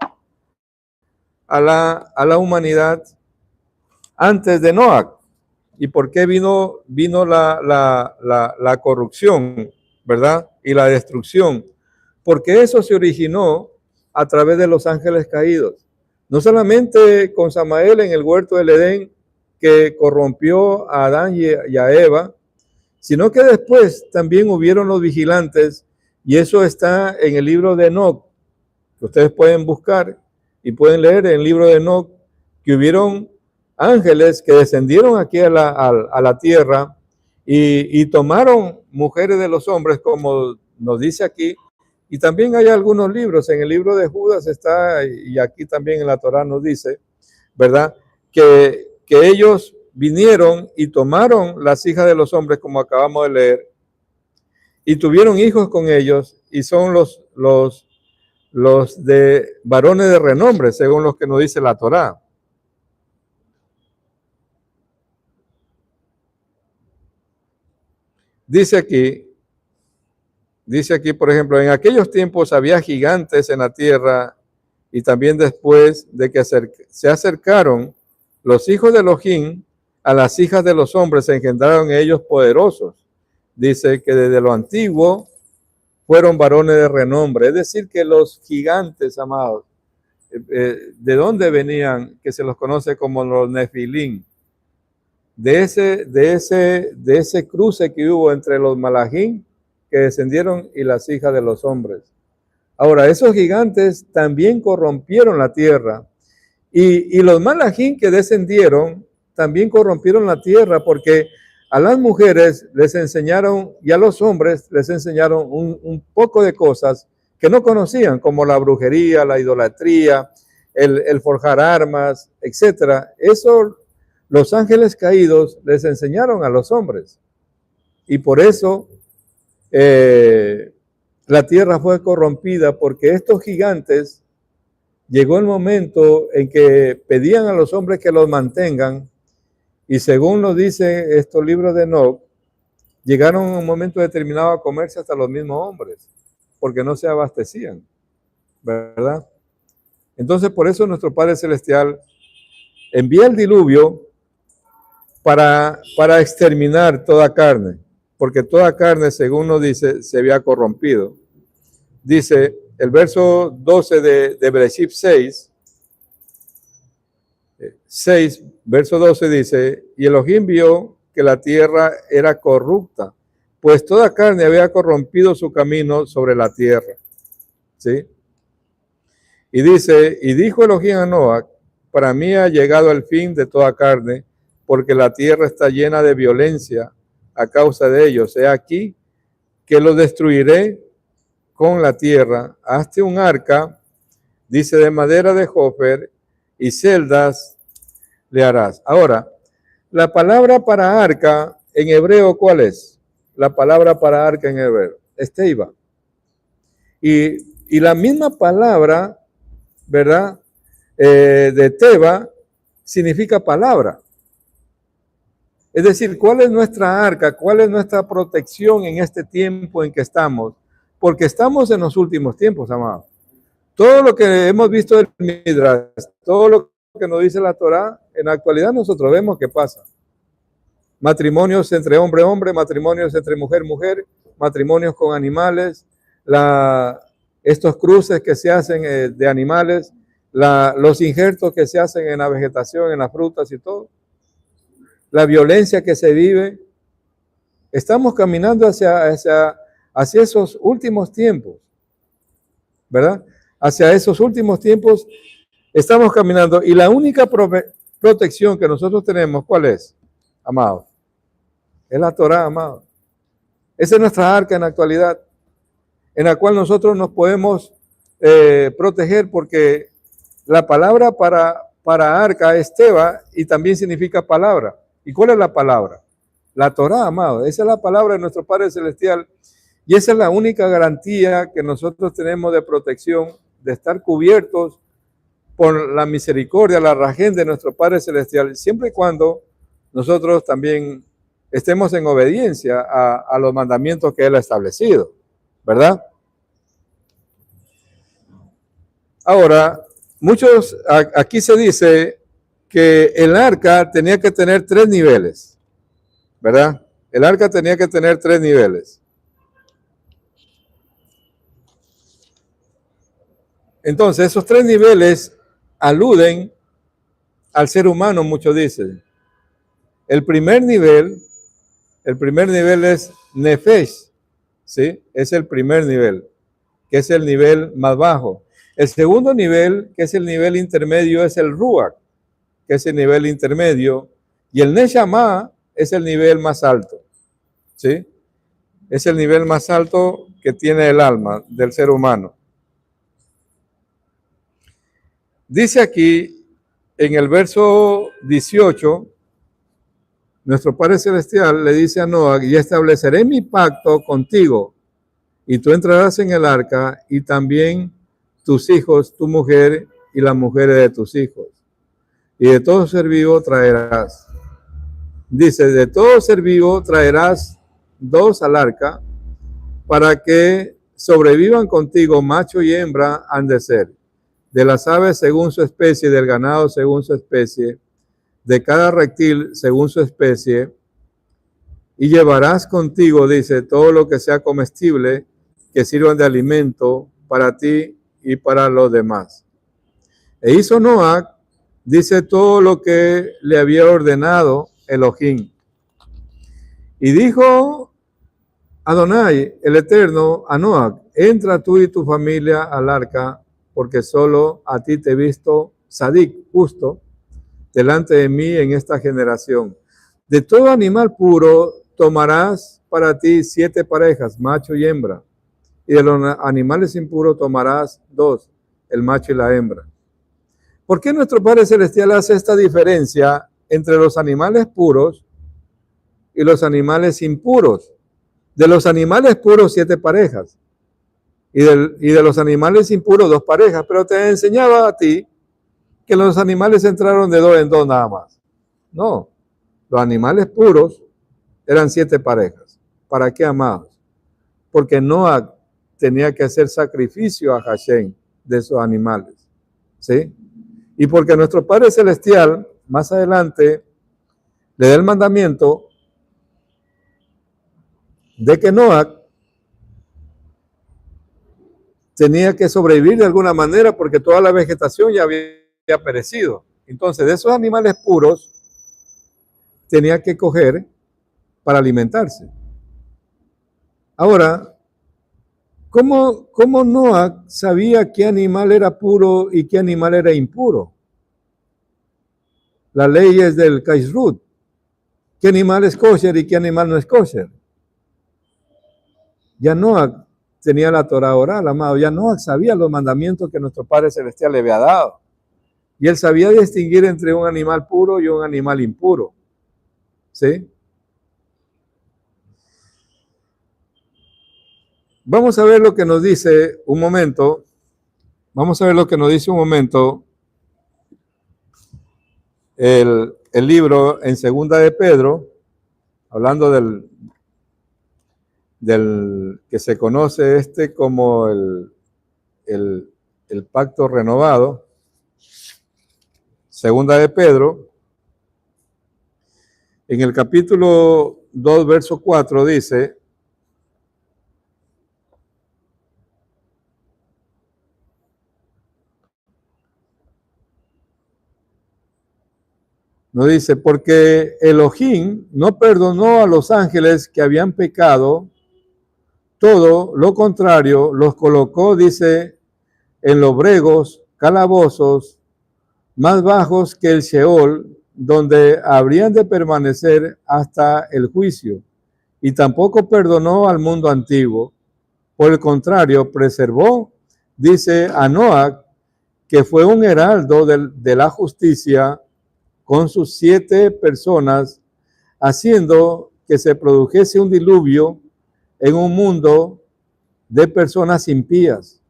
A la humanidad antes de Noé. ¿Y por qué vino la corrupción, ¿verdad? Y la destrucción. Porque eso se originó a través de los ángeles caídos. No solamente con Samael en el huerto del Edén, que corrompió a Adán y a Eva, sino que después también hubieron los vigilantes, y eso está en el libro de Enoc, que ustedes pueden buscar y pueden leer en el libro de Enoc, que hubieron ángeles que descendieron aquí a la tierra y tomaron mujeres de los hombres, como nos dice aquí, y también hay algunos libros, en el libro de Judas está, y aquí también en la Torá nos dice, ¿verdad? Que ellos vinieron y tomaron las hijas de los hombres, como acabamos de leer, y tuvieron hijos con ellos, y son los de varones de renombre, según los que nos dice la Torá. Dice aquí Dice aquí, por ejemplo, en aquellos tiempos había gigantes en la tierra y también después de que se acercaron los hijos de Elohim a las hijas de los hombres, se engendraron ellos poderosos. Dice que desde lo antiguo fueron varones de renombre. Es decir, que los gigantes, amados, ¿de dónde venían? Que se los conoce como los Nefilim. De ese cruce que hubo entre los Malachim que descendieron y las hijas de los hombres. Ahora, esos gigantes también corrompieron la tierra y los Malachim que descendieron también corrompieron la tierra porque a las mujeres les enseñaron y a los hombres les enseñaron un poco de cosas que no conocían, como la brujería, la idolatría, el forjar armas, etcétera. Eso los ángeles caídos les enseñaron a los hombres. Y por eso la tierra fue corrompida, porque estos gigantes, llegó el momento en que pedían a los hombres que los mantengan, y según lo dice estos libros de Enoch, llegaron a un momento determinado a comerse hasta los mismos hombres, porque no se abastecían, ¿verdad? Entonces, por eso nuestro Padre Celestial envía el diluvio para exterminar toda carne, porque toda carne, según nos dice, se había corrompido. Dice el verso 12 de Bereshit 6, verso 12 dice, y Elohim vio que la tierra era corrupta, pues toda carne había corrompido su camino sobre la tierra. ¿Sí? Y dice, y dijo Elohim a Noa, para mí ha llegado el fin de toda carne, porque la tierra está llena de violencia a causa de ellos. He aquí que lo destruiré con la tierra. Hazte un arca, dice, de madera de jofer, y celdas le harás. Ahora, la palabra para arca en hebreo, ¿cuál es? La palabra para arca en hebreo es teiba. Y la misma palabra, ¿verdad? De teba significa palabra. Es decir, ¿cuál es nuestra arca? ¿Cuál es nuestra protección en este tiempo en que estamos? Porque estamos en los últimos tiempos, amados. Todo lo que hemos visto del Midrash, todo lo que nos dice la Torah, en la actualidad nosotros vemos que pasa. Matrimonios entre hombre, hombre, matrimonios entre mujer, mujer, matrimonios con animales, estos cruces que se hacen de animales, los injertos que se hacen en la vegetación, en las frutas y todo. La violencia que se vive. Estamos caminando hacia esos últimos tiempos, ¿verdad? Hacia esos últimos tiempos estamos caminando, y la única protección que nosotros tenemos, ¿cuál es, amados? Es la Torah, amados. Esa es nuestra arca en la actualidad, en la cual nosotros nos podemos proteger, porque la palabra para arca es teba y también significa palabra. ¿Y cuál es la palabra? La Torah, amado. Esa es la palabra de nuestro Padre Celestial, y esa es la única garantía que nosotros tenemos de protección, de estar cubiertos por la misericordia, la rajén de nuestro Padre Celestial, siempre y cuando nosotros también estemos en obediencia a los mandamientos que Él ha establecido, ¿verdad? Ahora, aquí se dice que el arca tenía que tener 3 niveles, ¿verdad? El arca tenía que tener 3 niveles. Entonces, esos 3 niveles aluden al ser humano, muchos dicen. El primer nivel es Nefesh, ¿sí? Es el primer nivel, que es el nivel más bajo. El segundo nivel, que es el nivel intermedio, es el Ruach, que es el nivel intermedio, y el Neshama es el nivel más alto, ¿sí? Es el nivel más alto que tiene el alma del ser humano. Dice aquí, en el verso 18, nuestro Padre Celestial le dice a Noa, y estableceré mi pacto contigo, y tú entrarás en el arca, y también tus hijos, tu mujer, y las mujeres de tus hijos. Y de todo ser vivo traerás. Dice, de todo ser vivo traerás 2 al arca, para que sobrevivan contigo, macho y hembra han de ser, de las aves según su especie, del ganado según su especie, de cada reptil según su especie, y llevarás contigo, dice, todo lo que sea comestible, que sirvan de alimento para ti y para los demás. E hizo Noa, dice, todo lo que le había ordenado Elohim. Y dijo Adonai, el Eterno, a Noa, entra tú y tu familia al arca, porque solo a ti te he visto, Sadik, justo, delante de mí en esta generación. De todo animal puro tomarás para ti 7 parejas, macho y hembra. Y de los animales impuros tomarás 2, el macho y la hembra. ¿Por qué nuestro Padre Celestial hace esta diferencia entre los animales puros y los animales impuros? De los animales puros 7 parejas y de los animales impuros 2 parejas, pero te enseñaba a ti que los animales entraron de 2 en 2 nada más. No, los animales puros eran 7 parejas. ¿Para qué, amados? Porque Noa tenía que hacer sacrificio a Hashem de esos animales, ¿sí? Y porque nuestro Padre Celestial, más adelante, le da el mandamiento de que Noa tenía que sobrevivir de alguna manera porque toda la vegetación ya había perecido. Entonces, de esos animales puros, tenía que coger para alimentarse. Ahora, ¿cómo Noa sabía qué animal era puro y qué animal era impuro? Las leyes del Kashrut. ¿Qué animal es kosher y qué animal no es kosher? Ya Noa tenía la Torah oral, amado. Ya Noa sabía los mandamientos que nuestro Padre Celestial le había dado. Y él sabía distinguir entre un animal puro y un animal impuro. ¿Sí? Vamos a ver lo que nos dice un momento. Vamos a ver lo que nos dice un momento el libro en Segunda de Pedro, hablando del que se conoce como el pacto renovado. Segunda de Pedro, en el capítulo 2, verso 4 dice: nos dice, porque Elohim no perdonó a los ángeles que habían pecado, todo lo contrario, los colocó, dice, en lobregos, calabozos, más bajos que el Sheol, donde habrían de permanecer hasta el juicio. Y tampoco perdonó al mundo antiguo. Por el contrario, preservó, dice, a Noa, que fue un heraldo de la justicia, con sus 7 personas, haciendo que se produjese un diluvio en un mundo de personas impías.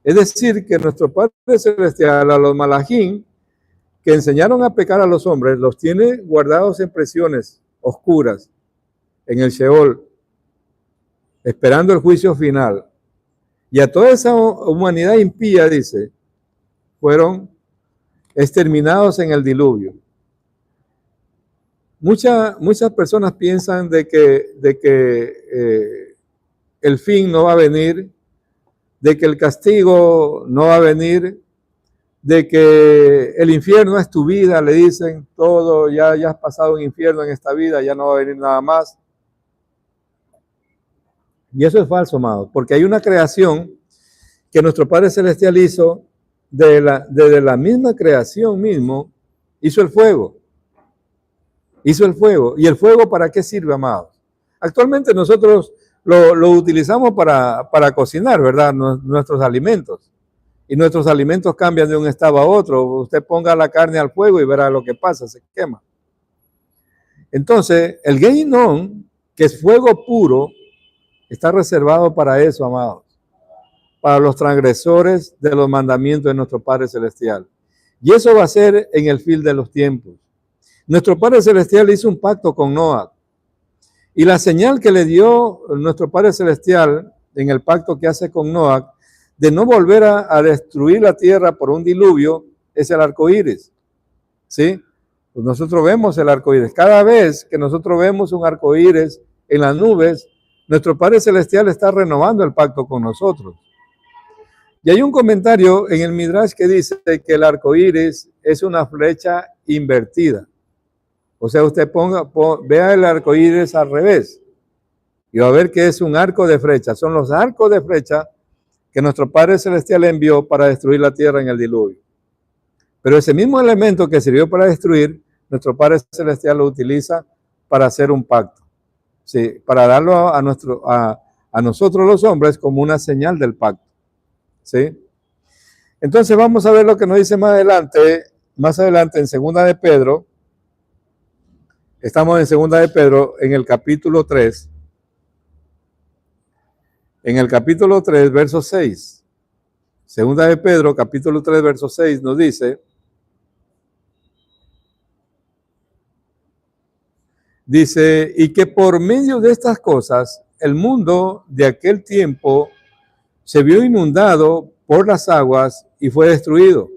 Es decir, que nuestro Padre Celestial, a los malajim que enseñaron a pecar a los hombres, los tiene guardados en prisiones oscuras, en el Sheol, esperando el juicio final. Y a toda esa humanidad impía, dice, fueron exterminados en el diluvio. Muchas personas piensan de que el fin no va a venir, de que el castigo no va a venir, de que el infierno es tu vida, le dicen todo, ya has pasado un infierno en esta vida, ya no va a venir nada más. Y eso es falso, amado, porque hay una creación que nuestro Padre Celestial hizo, desde la misma creación mismo, hizo el fuego. Hizo el fuego. ¿Y el fuego para qué sirve, amados? Actualmente nosotros lo utilizamos para cocinar, ¿verdad? Nuestros alimentos. Y nuestros alimentos cambian de un estado a otro. Usted ponga la carne al fuego y verá lo que pasa, se quema. Entonces, el Gehinnom, que es fuego puro, está reservado para eso, amados. Para los transgresores de los mandamientos de nuestro Padre Celestial. Y eso va a ser en el fin de los tiempos. Nuestro Padre Celestial hizo un pacto con Noa. Y la señal que le dio nuestro Padre Celestial en el pacto que hace con Noé, de no volver a destruir la tierra por un diluvio, es el arco iris. ¿Sí? Pues nosotros vemos el arco iris. Cada vez que nosotros vemos un arco iris en las nubes, nuestro Padre Celestial está renovando el pacto con nosotros. Y hay un comentario en el Midrash que dice que el arco iris es una flecha invertida. O sea, usted vea el arco iris al revés y va a ver que es un arco de flecha. Son los arcos de flecha que nuestro Padre Celestial envió para destruir la tierra en el diluvio. Pero ese mismo elemento que sirvió para destruir, nuestro Padre Celestial lo utiliza para hacer un pacto. Sí, para darlo a nosotros los hombres como una señal del pacto. ¿Sí? Entonces vamos a ver lo que nos dice más adelante en Segunda de Pedro. Estamos en Segunda de Pedro, en el capítulo 3. En el capítulo 3, verso 6. Segunda de Pedro, capítulo 3, verso 6, nos dice, y que por medio de estas cosas, el mundo de aquel tiempo se vio inundado por las aguas y fue destruido.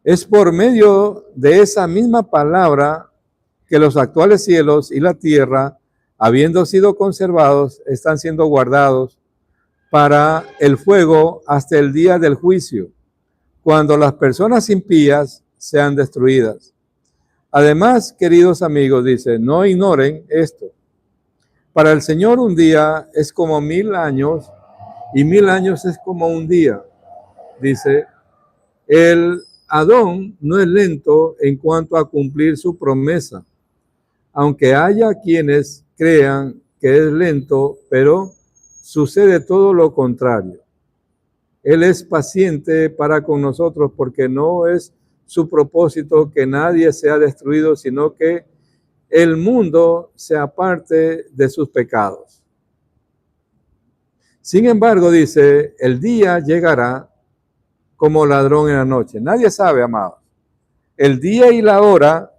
Es por medio de esa misma palabra que los actuales cielos y la tierra, habiendo sido conservados, están siendo guardados para el fuego hasta el día del juicio, cuando las personas impías sean destruidas. Además, queridos amigos, dice, no ignoren esto. Para el Señor un día es como 1000 años y 1000 años es como un día. Dice, el Adón no es lento en cuanto a cumplir su promesa, aunque haya quienes crean que es lento, pero sucede todo lo contrario. Él es paciente para con nosotros porque no es su propósito que nadie sea destruido, sino que el mundo se aparte de sus pecados. Sin embargo, dice, el día llegará como ladrón en la noche. Nadie sabe, amados, el día y la hora,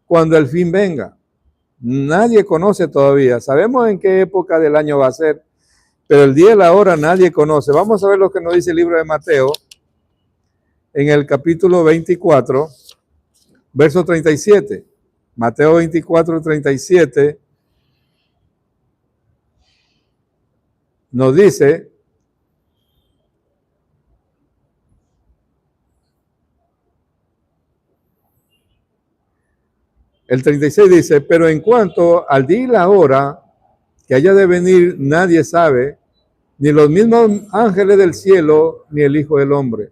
cuando el fin venga. Nadie conoce todavía. Sabemos en qué época del año va a ser, pero el día y la hora nadie conoce. Vamos a ver lo que nos dice el libro de Mateo, en el capítulo 24, verso 37. Mateo 24, 37 nos dice, el 36 dice, pero en cuanto al día y la hora que haya de venir, nadie sabe, ni los mismos ángeles del cielo, ni el Hijo del Hombre.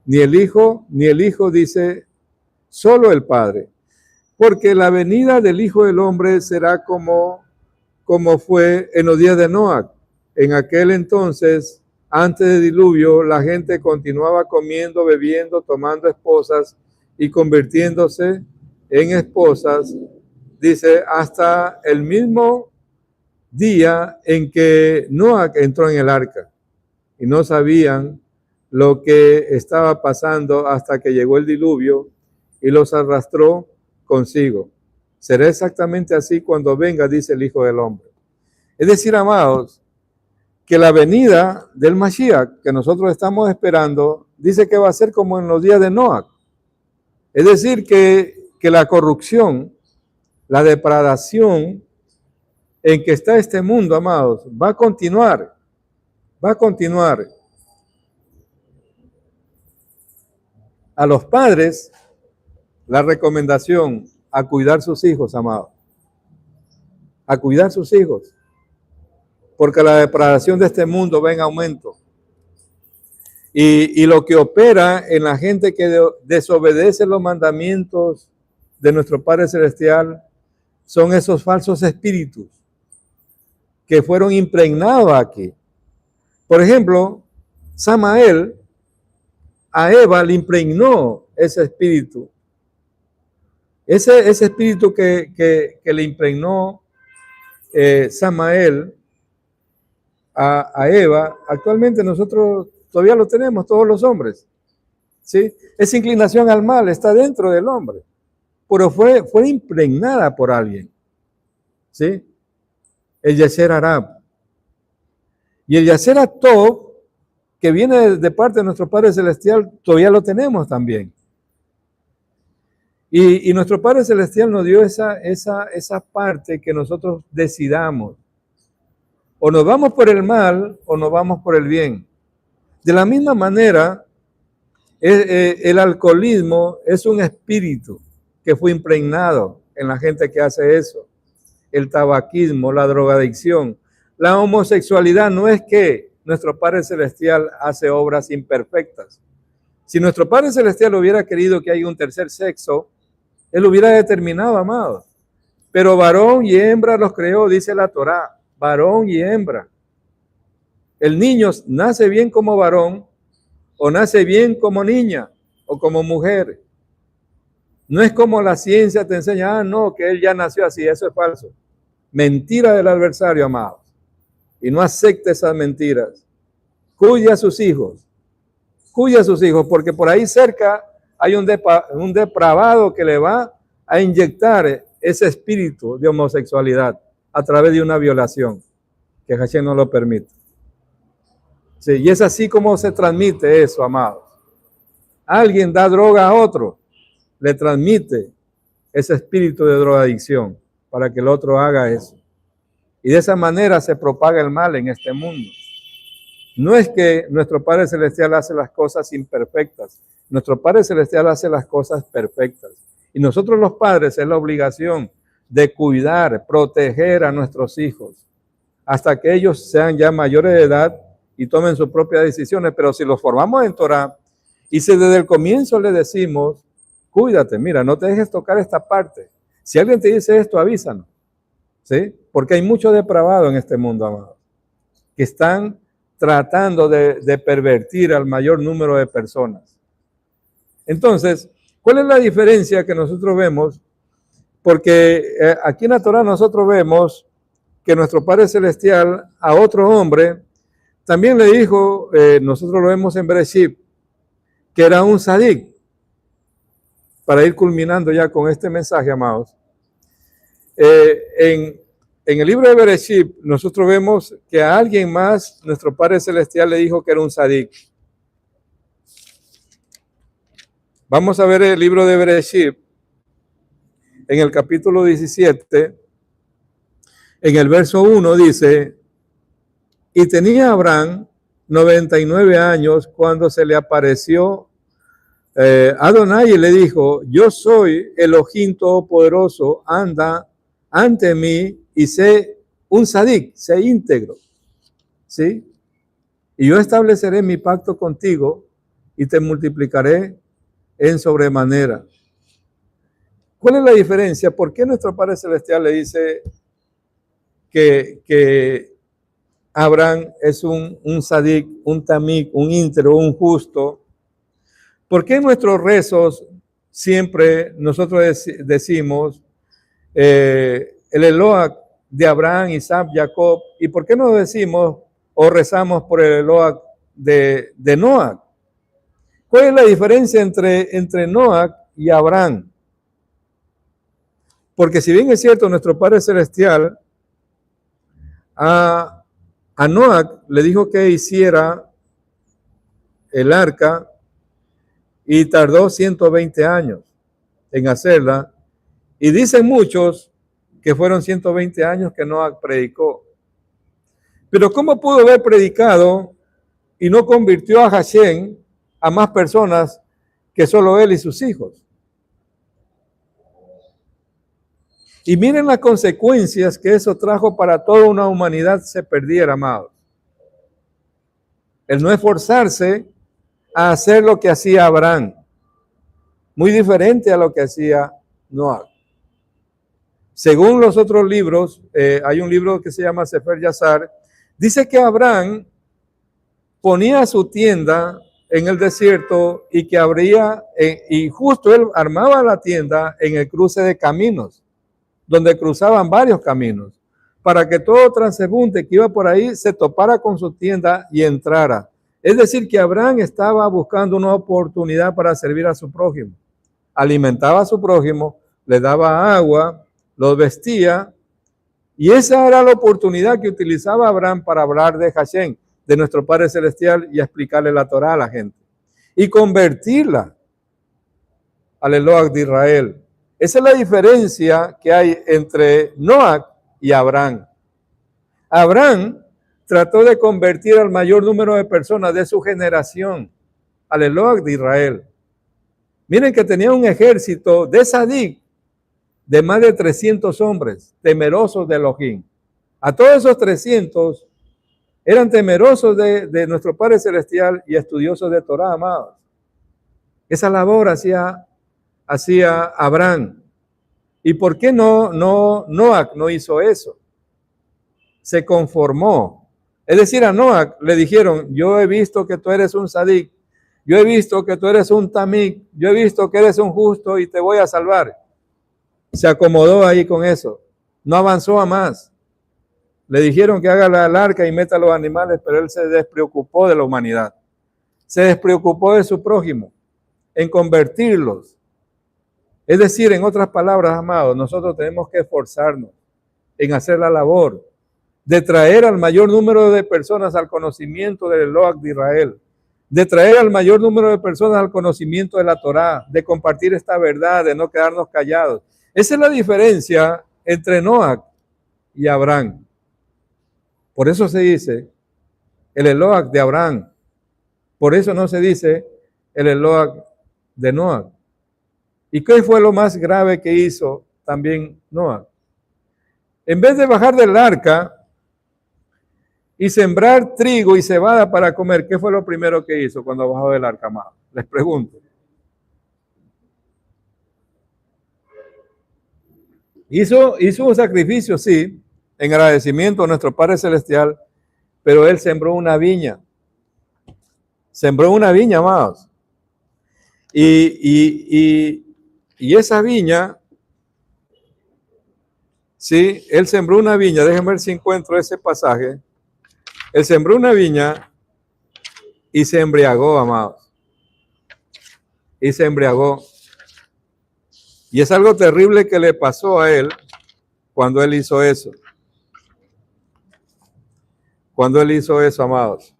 Ni el Hijo, dice, solo el Padre. Porque la venida del Hijo del Hombre será como fue en los días de Noé. En aquel entonces, antes del diluvio, la gente continuaba comiendo, bebiendo, tomando esposas y convirtiéndose en esposas, dice, hasta el mismo día en que Noé entró en el arca. Y no sabían lo que estaba pasando hasta que llegó el diluvio y los arrastró consigo. Será exactamente así cuando venga, dice el Hijo del Hombre. Es decir, amados, que la venida del Mashiach que nosotros estamos esperando, dice que va a ser como en los días de Noé. Es decir, que la corrupción, la depravación en que está este mundo, amados, va a continuar. Va a continuar. A los padres, la recomendación a cuidar sus hijos, amados. A cuidar sus hijos. Porque la depravación de este mundo va en aumento. Y lo que opera en la gente que desobedece los mandamientos de nuestro Padre Celestial son esos falsos espíritus que fueron impregnados aquí. Por ejemplo, Samael a Eva le impregnó ese espíritu. Ese espíritu que le impregnó Samael a Eva, actualmente nosotros todavía lo tenemos, todos los hombres. ¿Sí? Esa inclinación al mal está dentro del hombre. pero fue impregnada por alguien. ¿Sí? El Yeser Arab. Y el Yeser Atov, que viene de parte de nuestro Padre Celestial, todavía lo tenemos también. Y nuestro Padre Celestial nos dio esa parte que nosotros decidamos. O nos vamos por el mal o nos vamos por el bien. De la misma manera, el alcoholismo es un espíritu que fue impregnado en la gente que hace eso. El tabaquismo, la drogadicción. La homosexualidad no es que nuestro Padre Celestial hace obras imperfectas. Si nuestro Padre Celestial hubiera querido que haya un tercer sexo, Él hubiera determinado, amados. Pero varón y hembra los creó, dice la Torá. Varón y hembra. El niño nace bien como varón o nace bien como niña o como mujer. No es como la ciencia te enseña, no, que él ya nació así, eso es falso. Mentira del adversario, amados. Y no acepte esas mentiras. Cuide a sus hijos. Cuide a sus hijos, porque por ahí cerca hay un depravado que le va a inyectar ese espíritu de homosexualidad a través de una violación, que Hashem no lo permite. Sí, y es así como se transmite eso, amados. Alguien da droga a otro, le transmite ese espíritu de drogadicción para que el otro haga eso. Y de esa manera se propaga el mal en este mundo. No es que nuestro Padre Celestial hace las cosas imperfectas. Nuestro Padre Celestial hace las cosas perfectas. Y nosotros los padres es la obligación de cuidar, proteger a nuestros hijos hasta que ellos sean ya mayores de edad y tomen sus propias decisiones. Pero si los formamos en Torah y si desde el comienzo le decimos, cuídate, mira, no te dejes tocar esta parte. Si alguien te dice esto, avísanos. ¿Sí? Porque hay mucho depravado en este mundo, amados, que están tratando de pervertir al mayor número de personas. Entonces, ¿cuál es la diferencia que nosotros vemos? Porque aquí en la Torah nosotros vemos que nuestro Padre Celestial a otro hombre también le dijo, nosotros lo vemos en Bereshit, que era un sadik. Para ir culminando ya con este mensaje, amados. En el libro de Bereshit, nosotros vemos que a alguien más, nuestro Padre Celestial le dijo que era un sadik. Vamos a ver el libro de Bereshit, en el capítulo 17, en el verso 1 dice, y tenía Abraham 99 años cuando se le apareció Adonai y le dijo, yo soy Elohim Todopoderoso, anda ante mí y sé un sadik, sé íntegro, ¿sí? Y yo estableceré mi pacto contigo y te multiplicaré en sobremanera. ¿Cuál es la diferencia? ¿Por qué nuestro Padre Celestial le dice que Abraham es un sadik, un tamik, un íntegro, un justo? ¿Por qué en nuestros rezos siempre nosotros decimos el Eloah de Abraham, Isaac, Jacob? ¿Y por qué no decimos o rezamos por el Eloah de Noah? ¿Cuál es la diferencia entre Noah y Abraham? Porque si bien es cierto, nuestro Padre Celestial a Noah le dijo que hiciera el arca y tardó 120 años en hacerla. Y dicen muchos que fueron 120 años que Noah predicó. Pero ¿cómo pudo haber predicado y no convirtió a Hashem a más personas que solo él y sus hijos? Y miren las consecuencias que eso trajo para toda una humanidad se perdiera, amados. El no esforzarse a hacer lo que hacía Abraham. Muy diferente a lo que hacía Noah. Según los otros libros, hay un libro que se llama Sefer Yazar, dice que Abraham ponía su tienda en el desierto y que abría, y justo él armaba la tienda en el cruce de caminos, donde cruzaban varios caminos, para que todo transeúnte que iba por ahí se topara con su tienda y entrara. Es decir, que Abraham estaba buscando una oportunidad para servir a su prójimo. Alimentaba a su prójimo, les daba agua, los vestía, y esa era la oportunidad que utilizaba Abraham para hablar de Hashem, de nuestro Padre Celestial, y explicarle la Torá a la gente, y convertirla al Elohim de Israel. Esa es la diferencia que hay entre Noach y Abraham. Abraham trató de convertir al mayor número de personas de su generación al Elohim de Israel. Miren que tenía un ejército de Sadik de más de 300 hombres, temerosos de Elohim. A todos esos 300 eran temerosos de nuestro Padre Celestial y estudiosos de Torah, amados. Esa labor hacía Abraham. ¿Y por qué Noach no hizo eso? Se conformó. Es decir, a Noach le dijeron, yo he visto que tú eres un Sadik, yo he visto que tú eres un Tamik, yo he visto que eres un justo y te voy a salvar. Se acomodó ahí con eso, no avanzó a más. Le dijeron que haga la arca y meta los animales, pero él se despreocupó de la humanidad. Se despreocupó de su prójimo, en convertirlos. Es decir, en otras palabras, amados, nosotros tenemos que esforzarnos en hacer la labor de traer al mayor número de personas al conocimiento del Elohim de Israel, de traer al mayor número de personas al conocimiento de la Torá, de compartir esta verdad, de no quedarnos callados. Esa es la diferencia entre Noach y Abraham. Por eso se dice el Elohim de Abraham. Por eso no se dice el Elohim de Noach. ¿Y qué fue lo más grave que hizo también Noach? En vez de bajar del arca y sembrar trigo y cebada para comer, ¿qué fue lo primero que hizo cuando bajó del arca, amado? Les pregunto. Hizo un sacrificio, sí, en agradecimiento a nuestro Padre Celestial, pero él sembró una viña. Sembró una viña, amados. Y esa viña, sí, él sembró una viña. Déjenme ver si encuentro ese pasaje. Él sembró una viña y se embriagó, amados. Y se embriagó. Y es algo terrible que le pasó a él cuando él hizo eso. Cuando él hizo eso, amados.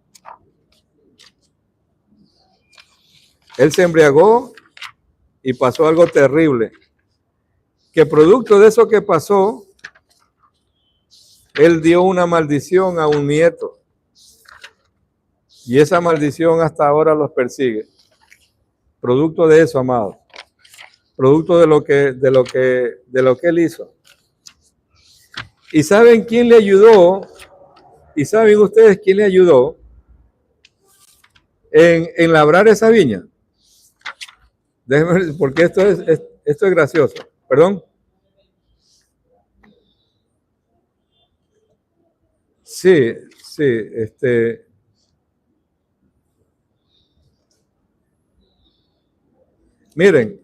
Él se embriagó y pasó algo terrible. Que producto de eso que pasó, él dio una maldición a un nieto. Y esa maldición hasta ahora los persigue. Producto de eso, amados. Producto de lo que él hizo. ¿Y saben quién le ayudó? ¿Y saben ustedes quién le ayudó en labrar esa viña? Déjenme ver, porque esto es gracioso. ¿Perdón? Sí. Miren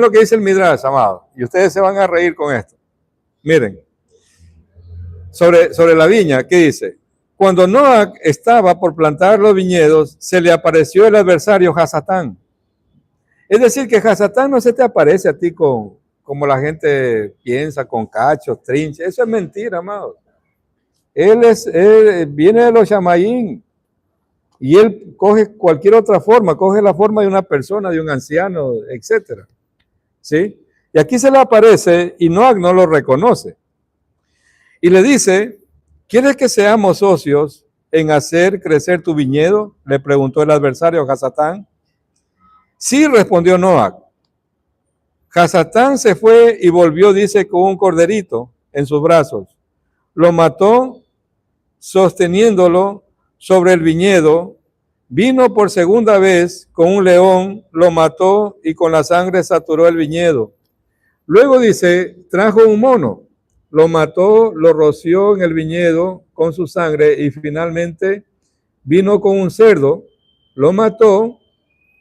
lo que dice el Midrash, amado, y ustedes se van a reír con esto. Miren, sobre la viña, ¿qué dice? Cuando Noach estaba por plantar los viñedos, se le apareció el adversario Hasatán. Es decir, que Hasatán no se te aparece a ti como la gente piensa, con cachos, trinches. Eso es mentira, amado. Él viene de los Shamayim. Y él coge cualquier otra forma, coge la forma de una persona, de un anciano, etc. ¿Sí? Y aquí se le aparece y Noach no lo reconoce. Y le dice, ¿quieres que seamos socios en hacer crecer tu viñedo? Le preguntó el adversario Hasatán. Sí, respondió Noach. Hasatán se fue y volvió, dice, con un corderito en sus brazos. Lo mató sosteniéndolo sobre el viñedo, vino por segunda vez con un león, lo mató y con la sangre saturó el viñedo. Luego dice, trajo un mono, lo mató, lo roció en el viñedo con su sangre y finalmente vino con un cerdo, lo mató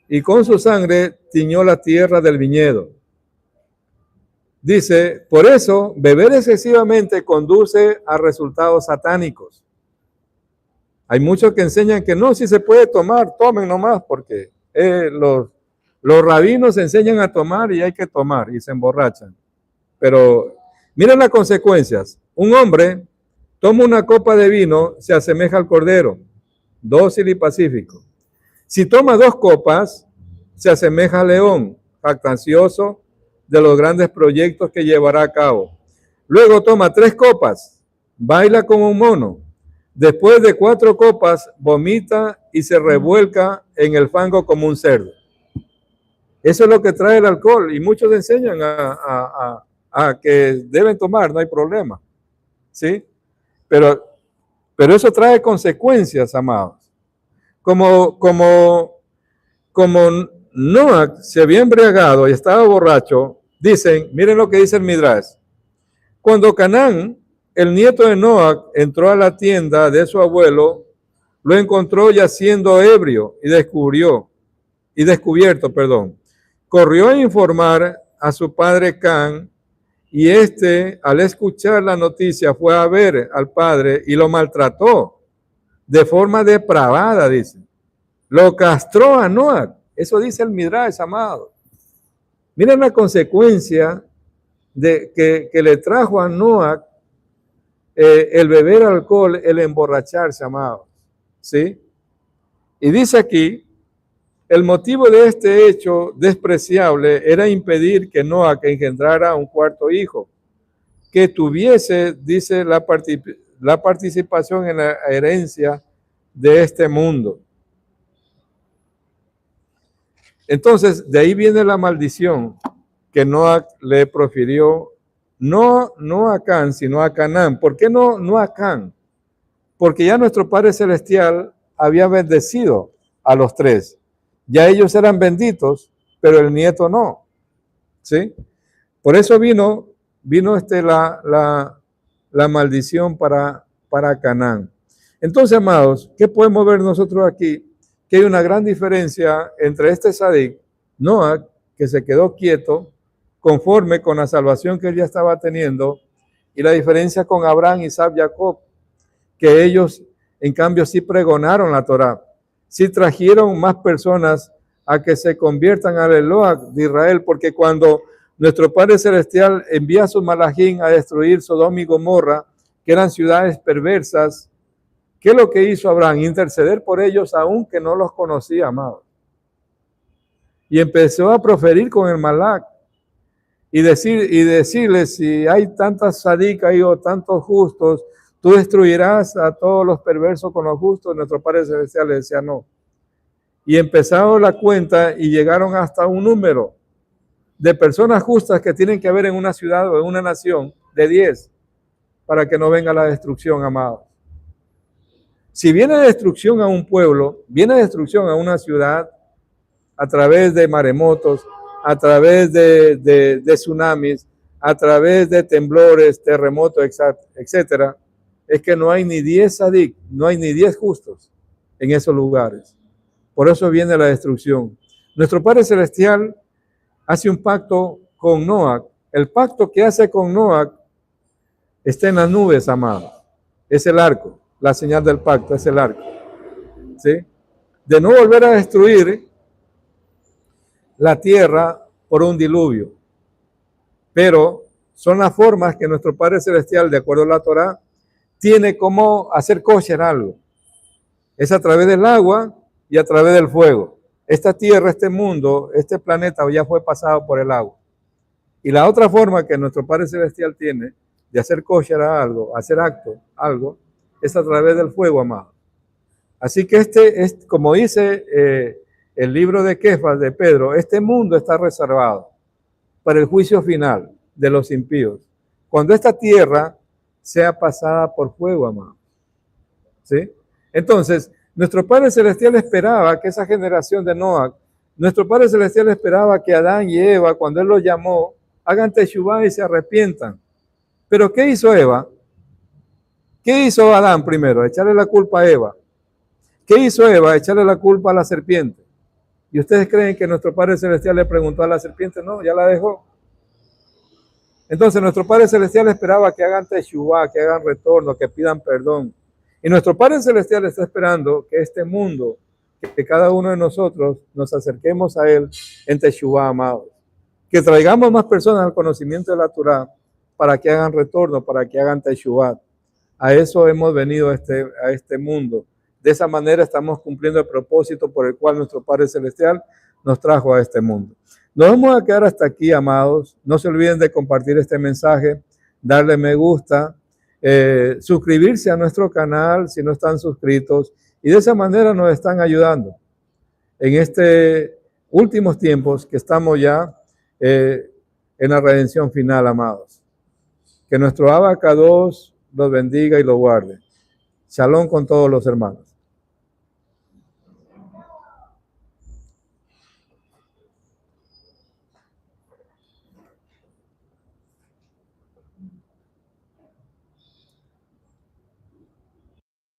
y con su sangre tiñó la tierra del viñedo. Dice, por eso beber excesivamente conduce a resultados satánicos. Hay muchos que enseñan que no, si se puede tomar, tomen nomás, porque Los rabinos enseñan a tomar y hay que tomar y se emborrachan. Pero miren las consecuencias. Un hombre toma una copa de vino, se asemeja al cordero, dócil y pacífico. Si toma 2 copas, se asemeja al león, jactancioso de los grandes proyectos que llevará a cabo. Luego toma 3 copas, baila como un mono. Después de 4 copas, vomita y se revuelca en el fango como un cerdo. Eso es lo que trae el alcohol y muchos enseñan a que deben tomar, no hay problema. ¿Sí? Pero eso trae consecuencias, amados. Como Noah se había embriagado y estaba borracho, dicen, miren lo que dice el Midrash. Cuando Canaán, el nieto de Noah, entró a la tienda de su abuelo, lo encontró yaciendo ebrio y descubierto. Corrió a informar a su padre Can, y al escuchar la noticia, fue a ver al padre y lo maltrató de forma depravada, dice. Lo castró a Noah. Eso dice el Midrash, amado. Miren la consecuencia de que le trajo a Noah el beber alcohol, el emborracharse, amado. ¿Sí? Y dice aquí, el motivo de este hecho despreciable era impedir que Noah engendrara un 4º hijo, que tuviese, dice, la participación en la herencia de este mundo. Entonces, de ahí viene la maldición que Noah le profirió, no a Can, sino a Canaán. ¿Por qué no a Can? Porque ya nuestro Padre Celestial había bendecido a los 3. Ya ellos eran benditos, pero el nieto no. ¿Sí? Por eso vino la maldición para Canaán. Entonces, amados, ¿qué podemos ver nosotros aquí? Que hay una gran diferencia entre este Sadik, Noah, que se quedó quieto, conforme con la salvación que él ya estaba teniendo, y la diferencia con Abraham, Isaac, Jacob, que ellos, en cambio, sí pregonaron la Torá, sí trajeron más personas a que se conviertan al Eloah de Israel, porque cuando nuestro Padre Celestial envía a su malajín a destruir Sodoma y Gomorra, que eran ciudades perversas, ¿qué es lo que hizo Abraham? Interceder por ellos, aunque no los conocía, amados. Y empezó a proferir con el Malak y decirles, si hay tantas sadik ahí o tantos justos, tú destruirás a todos los perversos con los justos. Nuestro Padre Celestial le decía no. Y empezaron la cuenta y llegaron hasta un número de personas justas que tienen que haber en una ciudad o en una nación de 10 para que no venga la destrucción, amados. Si viene destrucción a un pueblo, viene destrucción a una ciudad a través de maremotos, a través de tsunamis, a través de temblores, terremotos, etcétera, es que no hay ni 10 sadik, no hay ni 10 justos en esos lugares. Por eso viene la destrucción. Nuestro Padre Celestial hace un pacto con Noah. El pacto que hace con Noah está en las nubes, amado. Es el arco. La señal del pacto es el arco. ¿Sí? De no volver a destruir la tierra por un diluvio. Pero son las formas que nuestro Padre Celestial, de acuerdo a la Torá, tiene como hacer kosher algo. Es a través del agua y a través del fuego. Esta tierra, este mundo, este planeta ya fue pasado por el agua. Y la otra forma que nuestro Padre Celestial tiene de hacer kosher a algo, hacer algo, es a través del fuego, amado. Así que como dice el libro de Kefas de Pedro, este mundo está reservado para el juicio final de los impíos. Cuando esta tierra sea pasada por fuego, amado. ¿Sí? Entonces, nuestro Padre Celestial esperaba que esa generación de Noah, nuestro Padre Celestial esperaba que Adán y Eva, cuando Él los llamó, hagan teshuvá y se arrepientan. Pero ¿qué hizo Eva? ¿Qué hizo Adán primero? Echarle la culpa a Eva. ¿Qué hizo Eva? Echarle la culpa a la serpiente. ¿Y ustedes creen que nuestro Padre Celestial le preguntó a la serpiente? No, ya la dejó. Entonces nuestro Padre Celestial esperaba que hagan teshuvá, que hagan retorno, que pidan perdón. Y nuestro Padre Celestial está esperando que este mundo que cada uno de nosotros nos acerquemos a Él en Teshuvah, amados. Que traigamos más personas al conocimiento de la Torah para que hagan retorno, para que hagan Teshuvah. A eso hemos venido a este mundo. De esa manera estamos cumpliendo el propósito por el cual nuestro Padre Celestial nos trajo a este mundo. Nos vamos a quedar hasta aquí, amados. No se olviden de compartir este mensaje, darle me gusta, suscribirse a nuestro canal si no están suscritos, y de esa manera nos están ayudando en estos últimos tiempos que estamos ya en la redención final, amados. Que nuestro Abacados los bendiga y los guarde. Shalom con todos los hermanos.